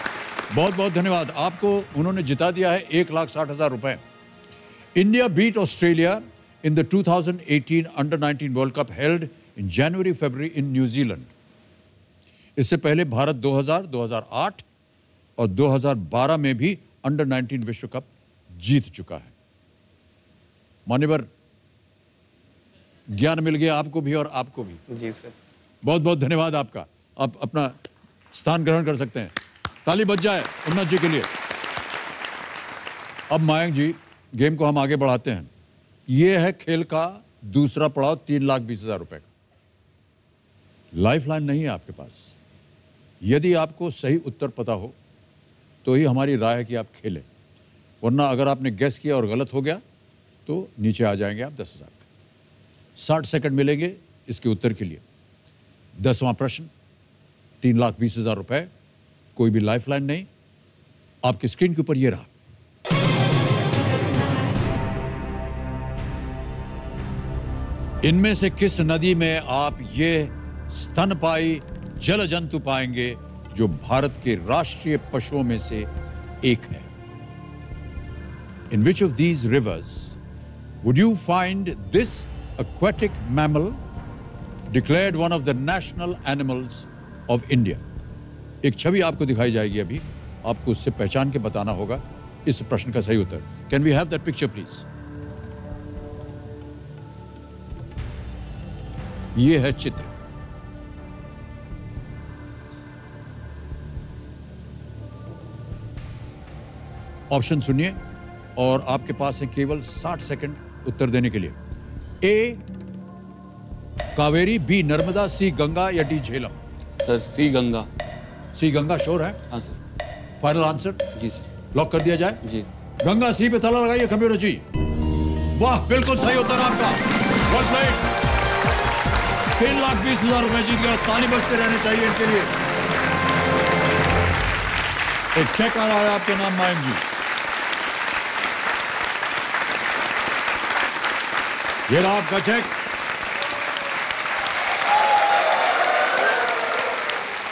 बहुत बहुत धन्यवाद आपको। उन्होंने जिता दिया है 1,60,000 रुपए। India beat Australia in the 2018 under 19 world cup held in January February in New Zealand. इससे पहले भारत 2000, 2008 और 2012 में भी अंडर 19 विश्व कप जीत चुका है। मान्यवर, ज्ञान मिल गया आपको भी और आपको भी। जी सर, बहुत बहुत धन्यवाद आपका। आप अपना स्थान ग्रहण कर सकते हैं। ताली बज जाए उन्नत जी के लिए। अब मयंक जी, गेम को हम आगे बढ़ाते हैं। ये है खेल का दूसरा पड़ाव, 3,20,000 रुपए का। लाइफलाइन नहीं है आपके पास। यदि आपको सही उत्तर पता हो तो ही हमारी राय है कि आप खेलें, वरना अगर आपने गेस किया और गलत हो गया तो नीचे आ जाएंगे आप 10,000 पे। 60 सेकंड मिलेंगे इसके उत्तर के लिए। 10वां प्रश्न, 3,20,000 रुपए, कोई भी लाइफलाइन नहीं। आपकी स्क्रीन के ऊपर ये रहा। इनमें से किस नदी में आप ये स्तनपायी जल जंतु पाएंगे जो भारत के राष्ट्रीय पशुओं में से एक है? In which of these rivers would you find this aquatic mammal declared one of the national animals of India? एक छवि आपको दिखाई जाएगी अभी, आपको उससे पहचान के बताना होगा इस प्रश्न का सही उत्तर। Can we have that picture please? ये है चित्र। ऑप्शन सुनिए और आपके पास है केवल 60 सेकंड उत्तर देने के लिए। A Kaveri, B Narmada, C Ganga या D Jhelum? Sir C Ganga. C Ganga sure है? हाँ सर। Final answer? जी सर। लॉक कर दिया जाए? जी। गंगा सी पे ताला लगाइए कंप्यूटर जी। वाह, बिल्कुल सही उत्तर आपका। 3,20,000 रुपए जीत गए। ताली बजते रहने चाहिए इनके लिए। एक चेक आ रहा है आपके नाम मयंक जी। ये रहा आपका चेक।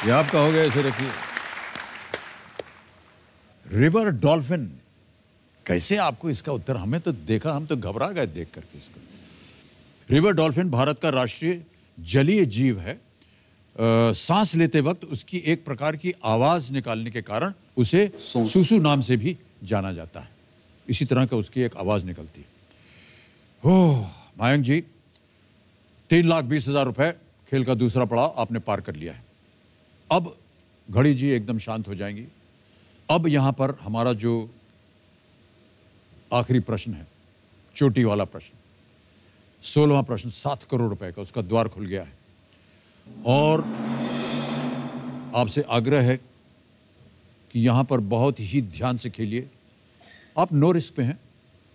ये आपका हो गया, इसे रखिए। रिवर डॉल्फिन, कैसे आपको इसका उत्तर? हमें तो देखा, हम तो घबरा गए देख करके इसको। रिवर डॉल्फिन भारत का राष्ट्रीय जलीय जीव है। सांस लेते वक्त उसकी एक प्रकार की आवाज निकालने के कारण उसे सुसु नाम से भी जाना जाता है। इसी तरह का उसकी एक आवाज निकलती है। ओह मयंक जी, 3,20,000 रुपए, खेल का दूसरा पड़ाव आपने पार कर लिया है। अब घड़ी जी एकदम शांत हो जाएंगी। अब यहां पर हमारा जो आखिरी प्रश्न है, चोटी वाला प्रश्न, 16वां प्रश्न, 7 करोड़ रुपए का, उसका द्वार खुल गया है। और आपसे आग्रह है कि यहां पर बहुत ही ध्यान से खेलिए। आप नो रिस्क पे हैं।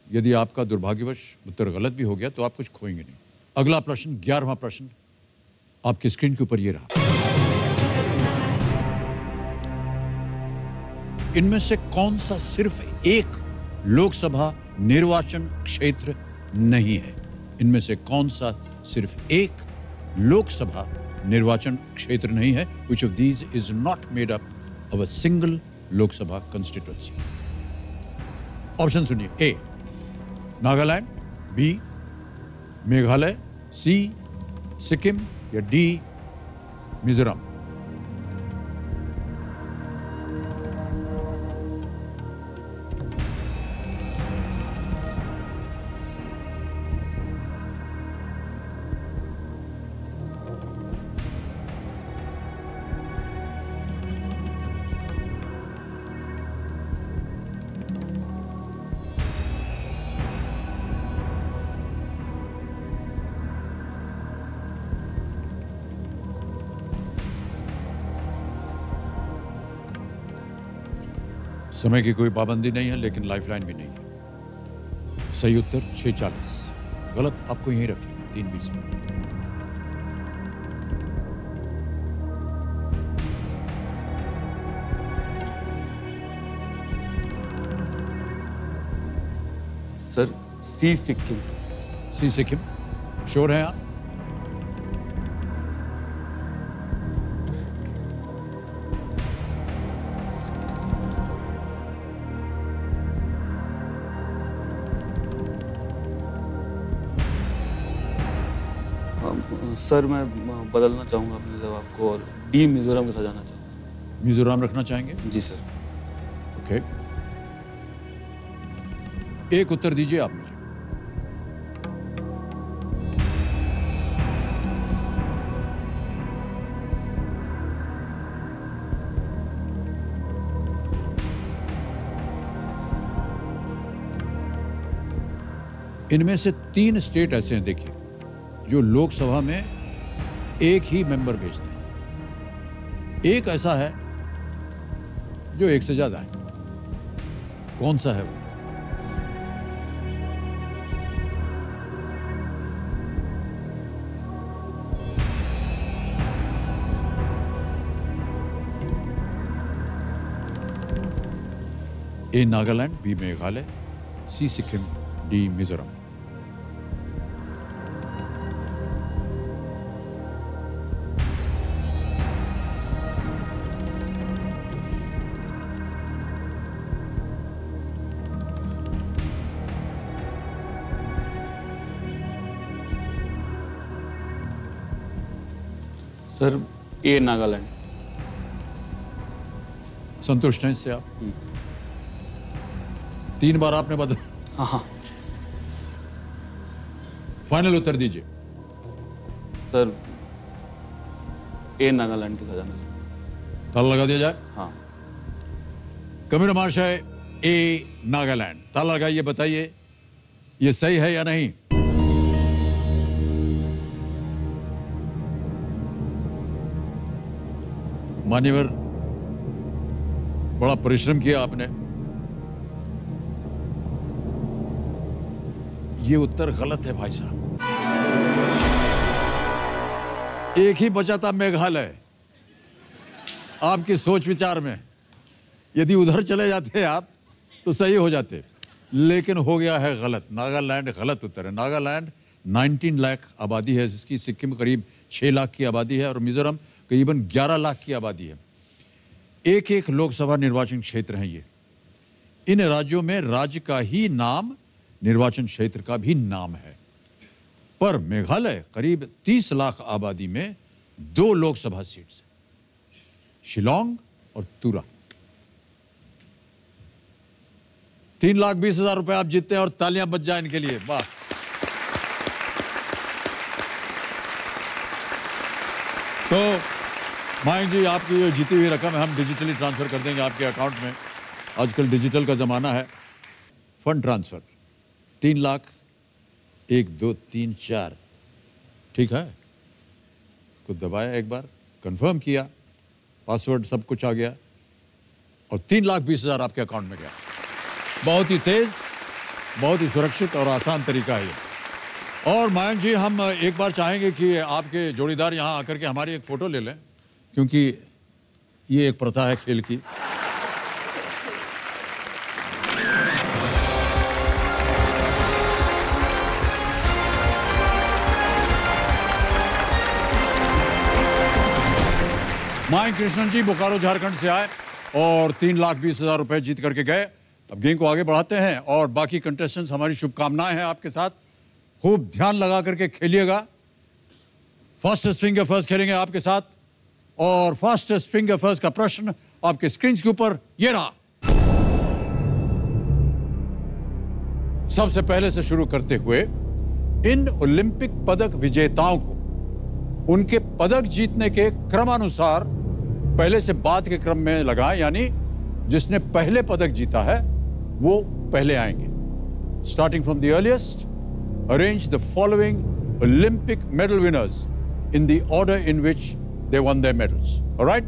यदि आपका दुर्भाग्यवश उत्तर गलत भी हो गया तो आप कुछ खोएंगे नहीं। अगला प्रश्न, 11वां प्रश्न, आपकी स्क्रीन के ऊपर ये रहा। इनमें से कौन सा सिर्फ एक लोकसभा निर्वाचन क्षेत्र नहीं है? इनमें से कौन सा सिर्फ एक लोकसभा निर्वाचन क्षेत्र नहीं है? Which of these is not made up of a single Lok Sabha constituency? Option सुनिए। ए नागालैंड, बी मेघालय, सी सिक्किम या डी मिजोरम? समय की कोई पाबंदी नहीं है, लेकिन लाइफलाइन भी नहीं है। सही उत्तर 6:40, गलत आपको यहीं रखेंगे 3:20 में। सर सी सिक्किम। सी सिक्किम श्योर हैं आप? सर मैं बदलना चाहूँगा अपने जवाब को और डी मिजोरम के साथ जाना चाहूँगा। मिजोरम रखना चाहेंगे? जी सर। ओके, एक उत्तर दीजिए आप मुझे। इनमें से 3 स्टेट ऐसे हैं, देखिए, जो लोकसभा में एक ही मेंबर भेजते हैं। एक ऐसा है जो एक से ज्यादा है। कौन सा है वो? ए नागालैंड, बी मेघालय, सी सिक्किम, डी मिजोरम। सर ए नागालैंड। संतुष्ट हैं इससे आप? 3 बार आपने बदला। हाँ। फाइनल उत्तर दीजिए। सर ए नागालैंड के साथ जाना चाहिए। ताला लगा दिया जाए? हाँ। कमिश्नर महाशय, ए नागालैंड, ताला लगाइए, बताइए ये सही है या नहीं? मान्यवर, बड़ा परिश्रम किया आपने। ये उत्तर गलत है भाई साहब। एक ही बचा था मेघालय आपकी सोच विचार में। यदि उधर चले जाते आप तो सही हो जाते, लेकिन हो गया है गलत। नागालैंड गलत उत्तर है। नागालैंड 19 लाख आबादी है जिसकी, सिक्किम करीब 6 लाख की आबादी है और मिजोरम करीबन 11 लाख की आबादी है। एक लोकसभा निर्वाचन क्षेत्र है ये। इन राज्यों में राज्य का ही नाम निर्वाचन क्षेत्र का भी नाम है। पर मेघालय करीब 30 लाख आबादी में 2 लोकसभा सीट्स, शिलोंग और तुरा। 3,20,000 रुपए आप जीतते हैं और तालियां बज जाए इनके लिए। वाह। तो मायंक जी, आपकी जो जीती हुई रकम है हम डिजिटली ट्रांसफर कर देंगे आपके अकाउंट में। आजकल डिजिटल का जमाना है। फंड ट्रांसफर 3 लाख 1 2 3 4, ठीक है। इसको दबाया, एक बार कंफर्म किया, पासवर्ड सब कुछ आ गया और 3,20,000 आपके अकाउंट में गया। बहुत ही तेज, बहुत ही सुरक्षित और आसान तरीका है ये। और मयंक जी, हम एक बार चाहेंगे कि आपके जोड़ीदार यहाँ आकर के हमारी एक फोटो ले लें, क्योंकि ये एक प्रथा है खेल की। मयंक कृष्णन जी बोकारो झारखंड से आए और 3,20,000 रुपए जीत करके गए। अब गेम को आगे बढ़ाते हैं और बाकी कंटेस्टेंट्स, हमारी शुभकामनाएं हैं आपके साथ। खूब ध्यान लगा करके खेलिएगा। फास्टेस्ट फिंगर फर्स्ट खेलेंगे आपके साथ और फास्टेस्ट फिंगर फर्स्ट का प्रश्न आपके स्क्रीन के ऊपर ये रहा। सबसे पहले से शुरू करते हुए इन ओलंपिक पदक विजेताओं को उनके पदक जीतने के क्रमानुसार पहले से बाद के क्रम में लगाएं, यानी जिसने पहले पदक जीता है वो पहले आएंगे। Starting from the earliest, arrange the following Olympic medal winners in the order in which they won their medals. All right?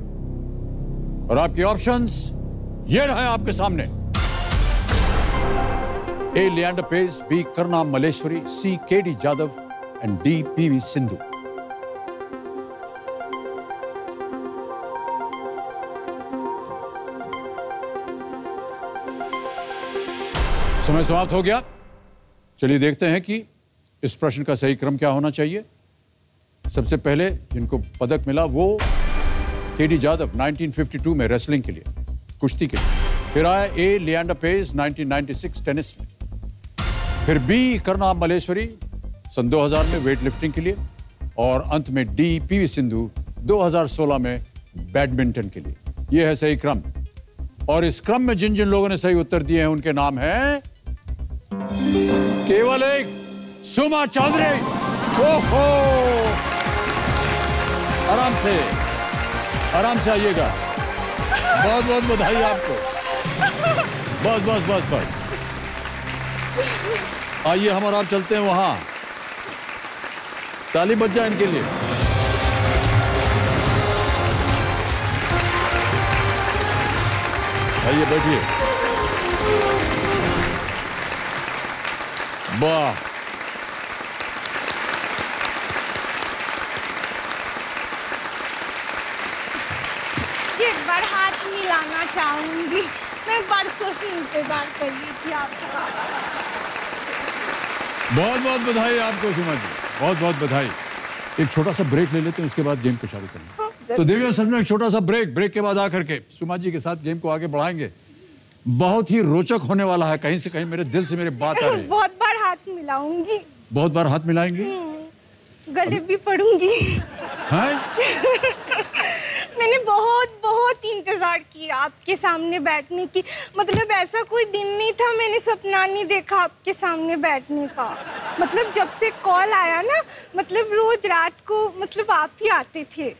और आपके ऑप्शंस ये रहे आपके सामने। ए Leander Paes, B Karnam Malleswari, C K D Jadhav and D P V Sindhu. समय समाप्त हो गया। चलिए देखते हैं कि इस प्रश्न का सही क्रम क्या होना चाहिए। सबसे पहले जिनको पदक मिला वो केडी जाधव 1952 में रेसलिंग के लिए, कुश्ती के लिए। फिर आया ए लियांडर पेस 1996 टेनिस में। फिर बी करना मलेश्वरी सन 2000 में वेट लिफ्टिंग के लिए। और अंत में डी पीवी सिंधु 2016 में बैडमिंटन के लिए। यह है सही क्रम। और इस क्रम में जिन जिन लोगों ने सही उत्तर दिए हैं उनके नाम हैं केवल एक सुमा चौधरी। ओहो, आराम से आइएगा। बहुत बहुत बधाई आपको। बस बस बस बस। आइए हम और आप चलते हैं वहां। ताली बज जाए इनके लिए। आइए बैठिए। वाह, एक बार हाथ मिलाना चाहूंगी। मैं बरसों से इंतजार कर रही थी आपका। बहुत बहुत बधाई आपको सुमा जी, बहुत बहुत बधाई। एक छोटा सा ब्रेक ले लेते हैं, उसके बाद गेम को चालू करेंगे। तो देवी और सजनों, एक छोटा सा ब्रेक के बाद आकर के सुमा जी के साथ गेम को आगे बढ़ाएंगे। बहुत ही रोचक होने वाला है। कहीं से कहीं मेरे दिल से मेरे बात आ रही है। बहुत बार हाथ मिलाऊंगी। बहुत बार हाथ मिलाएंगे। गले भी पड़ूंगी। हैं? मैंने बहुत बहुत इंतजार किया आपके सामने बैठने की। मतलब ऐसा कोई दिन नहीं था मैंने सपना नहीं देखा आपके सामने बैठने का। मतलब जब से कॉल आया ना, मतलब रोज रात को मतलब आप ही आते थे।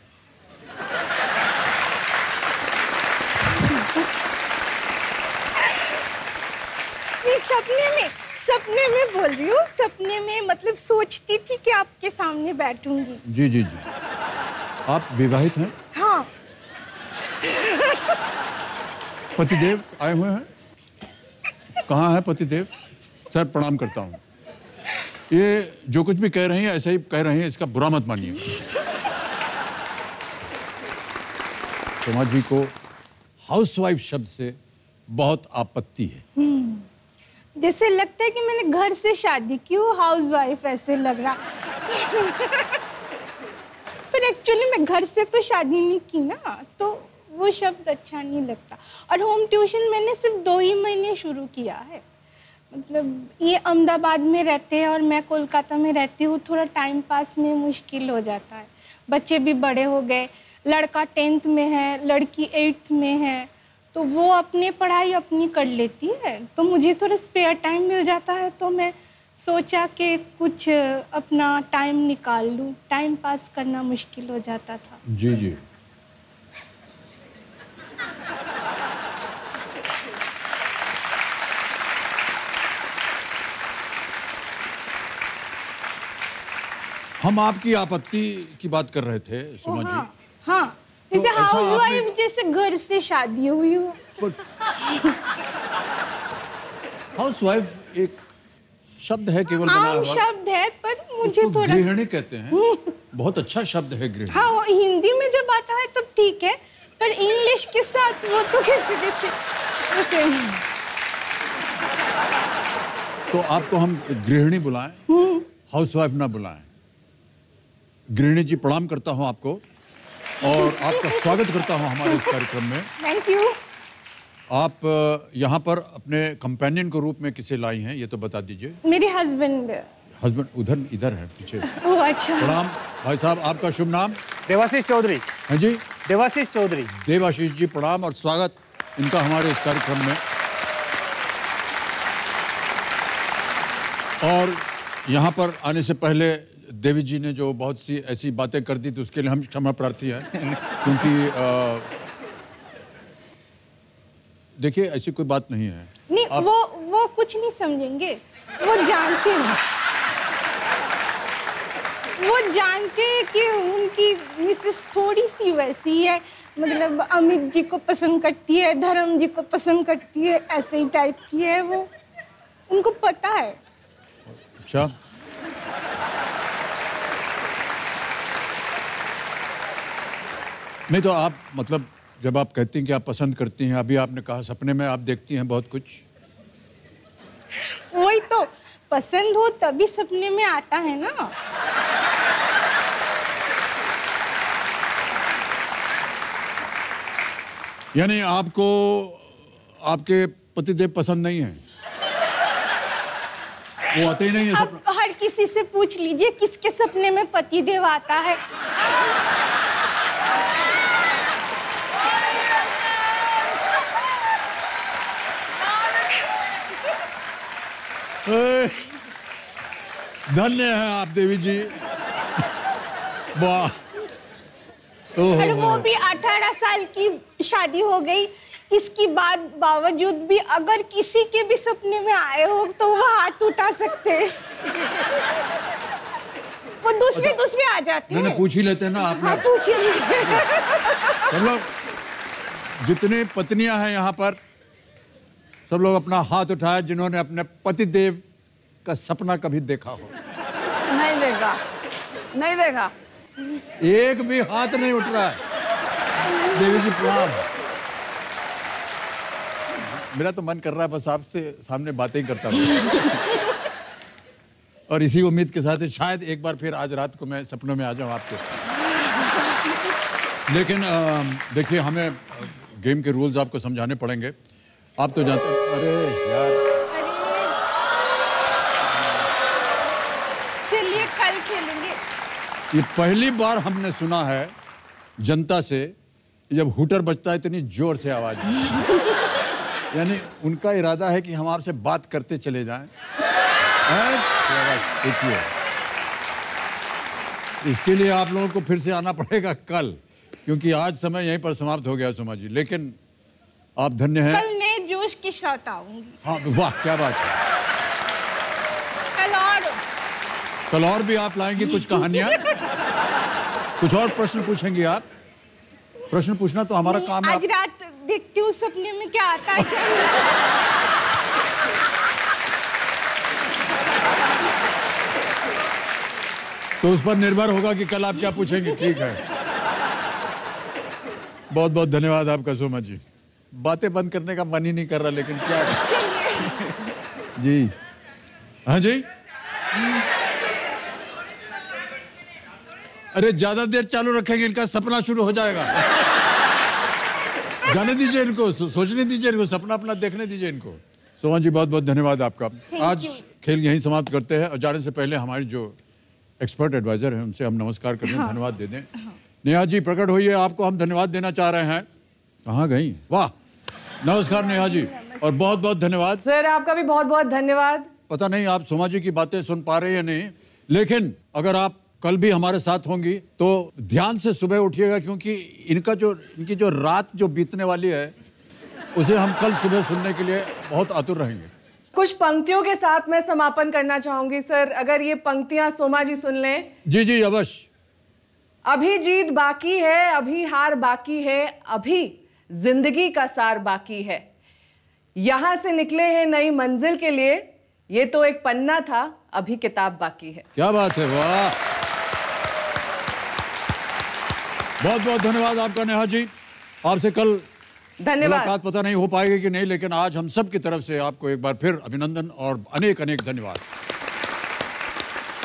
नहीं, सपने में बोल रही हूँ। सपने में मतलब सोचती थी कि आपके सामने बैठूंगी। जी जी जी। आप विवाहित हैं? हाँ। पतिदेव आए हुए हैं? कहाँ है पतिदेव? सर प्रणाम करता हूँ। ये जो कुछ भी कह रही हैं ऐसे ही कह रही हैं, इसका बुरा मत मानिए। समाज जी को हाउसवाइफ शब्द से बहुत आपत्ति है। जैसे लगता है कि मैंने घर से शादी की हो, हाउसवाइफ ऐसे लग रहा। पर एक्चुअली मैं घर से तो शादी नहीं की ना, तो वो शब्द अच्छा नहीं लगता। और होम ट्यूशन मैंने सिर्फ 2 ही महीने शुरू किया है। मतलब ये अहमदाबाद में रहते हैं और मैं कोलकाता में रहती हूँ, थोड़ा टाइम पास में मुश्किल हो जाता है। बच्चे भी बड़े हो गए, लड़का 10th में है, लड़की 8th में है, तो वो अपनी पढ़ाई अपनी कर लेती है, तो मुझे थोड़ा स्पेयर टाइम मिल जाता है। तो मैं सोचा कि कुछ अपना टाइम निकाल लूँ, टाइम पास करना मुश्किल हो जाता था। जी जी। हम आपकी आपत्ति की बात कर रहे थे सुमा जी। हाँ, हाँ। जैसे ऐसा हाउसवाइफ आपने- जैसे घर से शादी हुई हो। हाउसवाइफ एक शब्द है केवल बना आम हुआ। शब्द है, पर मुझे उसको थोड़ा गृहिणी कहते हैं। बहुत अच्छा शब्द है गृहिणी। हाँ, वो हिंदी में जब आता है तब ठीक है, पर इंग्लिश के साथ वो तो कैसे कैसे। तो आपको हम गृहिणी बुलाएं, हाउसवाइफ ना बुलाएं। गृहिणी जी प्रणाम करता हूं आपको और आपका स्वागत करता हूं हमारे इस कार्यक्रम में। Thank you. आप यहाँ पर अपने कंपेनियन के रूप में किसे लाई हैं ये तो बता दीजिए। मेरे हस्बैंड। हस्बैंड इधर है पीछे। ओह अच्छा। प्रणाम भाई साहब, आपका शुभ नाम? देवाशीष चौधरी। हाँ जी, देवाशीष चौधरी। देवाशीष जी प्रणाम और स्वागत इनका हमारे इस कार्यक्रम में। और यहाँ पर आने से पहले देवी जी ने जो बहुत सी ऐसी बातें कर दी, तो उसके लिए हम क्षमा प्रार्थी हैं, क्योंकि देखिए ऐसी कोई बात नहीं है। नहीं, वो कुछ नहीं समझेंगे, वो जानते हैं। वो जानते हैं कि उनकी मिसेस थोड़ी सी वैसी है, मतलब अमित जी को पसंद करती है, धर्म जी को पसंद करती है, ऐसे ही टाइप की है वो, उनको पता है। अच्छा, नहीं तो आप मतलब जब आप कहती हैं कि आप पसंद करती हैं, अभी आपने कहा सपने में आप देखती हैं बहुत कुछ। वही तो, पसंद हो तभी सपने में आता है ना। यानी आपको आपके पतिदेव पसंद नहीं है? वो आते ही नहीं है अब सपना? हर किसी से पूछ लीजिए किसके सपने में पतिदेव आता है। धन्य हैं आप देवी जी। वाह। और वो भी 18 साल की शादी हो गई, इसकी बात बावजूद भी अगर किसी के भी सपने में आए हो तो वो हाथ उठा सकते हैं। वो दूसरे आ जाते हैं। पूछ ही लेते हैं ना आपने। हाँ, पूछ ही लेते हैं। सब लोग जितने पत्नियां हैं यहाँ पर, सब लोग अपना हाथ उठाए जिन्होंने अपने पति देव का सपना कभी देखा हो। नहीं देखा, नहीं देखा। एक भी हाथ नहीं उठ रहा है। देवी जी प्रणाम। मेरा तो मन कर रहा है बस आपसे सामने बातें ही करता रहूं। और इसी उम्मीद के साथ शायद एक बार फिर आज रात को मैं सपनों में आ जाऊं आपके। लेकिन देखिए, हमें गेम के रूल्स आपको समझाने पड़ेंगे। आप तो जानते हैं। अरे यार, चलिए कल खेलेंगे। ये पहली बार हमने सुना है जनता से जब हुटर बजता है इतनी जोर से आवाज। यानी उनका इरादा है कि हम आपसे बात करते चले जाएं। देखिए, इसके लिए आप लोगों को फिर से आना पड़ेगा कल, क्योंकि आज समय यहीं पर समाप्त हो गया सुमा जी। लेकिन आप धन्य हैं। कल नए जोश के साथ आऊंगी। हाँ, वाह क्या बात है। कल और भी आप लाएंगी कुछ कहानियां, कुछ और प्रश्न पूछेंगी आप। प्रश्न पूछना तो हमारा काम है। आज रात देखती हूँ सपने में क्या आता है। तो उस पर निर्भर होगा कि कल आप क्या पूछेंगे। ठीक है, बहुत बहुत धन्यवाद आपका सोमा जी। बातें बंद करने का मन ही नहीं कर रहा, लेकिन क्या जी। हाँ जी, अरे ज्यादा देर चालू रखेंगे इनका सपना शुरू हो जाएगा। जाने दीजिए इनको, सोचने दीजिए इनको, सपना अपना देखने दीजिए इनको। सोमा जी बहुत बहुत धन्यवाद आपका। आज खेल यहीं समाप्त करते हैं और जाने से पहले हमारी जो एक्सपर्ट एडवाइजर हैं उनसे हम नमस्कार करते हैं, धन्यवाद दे दें। नेहा जी प्रकट हुई है, आपको हम धन्यवाद देना चाह रहे हैं। कहाँ गई? वाह, नमस्कार नेहा जी, और बहुत बहुत धन्यवाद। सर आपका भी बहुत बहुत धन्यवाद। पता नहीं आप सोमा जी की बातें सुन पा रहे हैं या नहीं, लेकिन अगर आप कल भी हमारे साथ होंगी तो ध्यान से सुबह उठिएगा, क्योंकि इनकी जो रात जो बीतने वाली है उसे हम कल सुबह सुनने के लिए बहुत आतुर रहेंगे। कुछ पंक्तियों के साथ मैं समापन करना चाहूंगी सर, अगर ये पंक्तियां सोमा जी सुन लें। जी जी अवश्य। अभी जीत बाकी है, अभी हार बाकी है, अभी जिंदगी का सार बाकी है, यहां से निकले हैं नई मंजिल के लिए, ये तो एक पन्ना था, अभी किताब बाकी है। क्या बात है, वाह, बहुत बहुत धन्यवाद आपका नेहा जी। आपसे कल मुलाकात पता नहीं हो पाएगी कि नहीं, लेकिन आज हम सब की तरफ से आपको एक बार फिर अभिनंदन और अनेक अनेक धन्यवाद।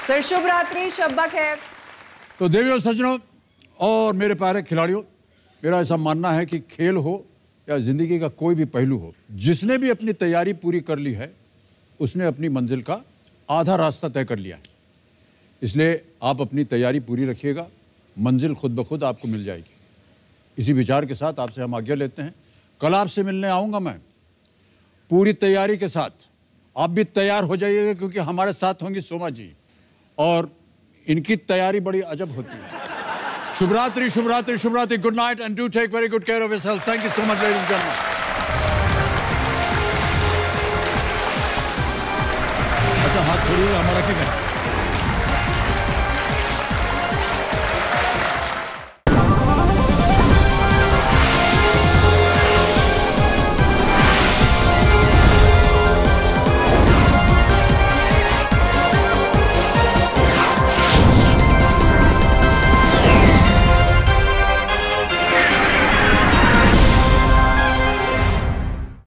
सर शुभ रात्रि, शब्बा खैर। तो देवी और सज्जनों और मेरे प्यारे खिलाड़ियों, मेरा ऐसा मानना है कि खेल हो या जिंदगी का कोई भी पहलू हो, जिसने भी अपनी तैयारी पूरी कर ली है उसने अपनी मंजिल का आधा रास्ता तय कर लिया है। इसलिए आप अपनी तैयारी पूरी रखिएगा, मंजिल खुद ब खुद आपको मिल जाएगी। इसी विचार के साथ आपसे हम आज्ञा लेते हैं। कल आपसे मिलने आऊँगा मैं पूरी तैयारी के साथ। आप भी तैयार हो जाइएगा, क्योंकि हमारे साथ होंगी सोमा जी और इनकी तैयारी बड़ी अजब होती है। शुभ रात्रि, शुभ रात्रि, शुभ रात्रि। Good night and do take very good care of yourself. Thank you so much ladies and gentleman. अच्छा हाथ छोड़िए, हमारा क्या है?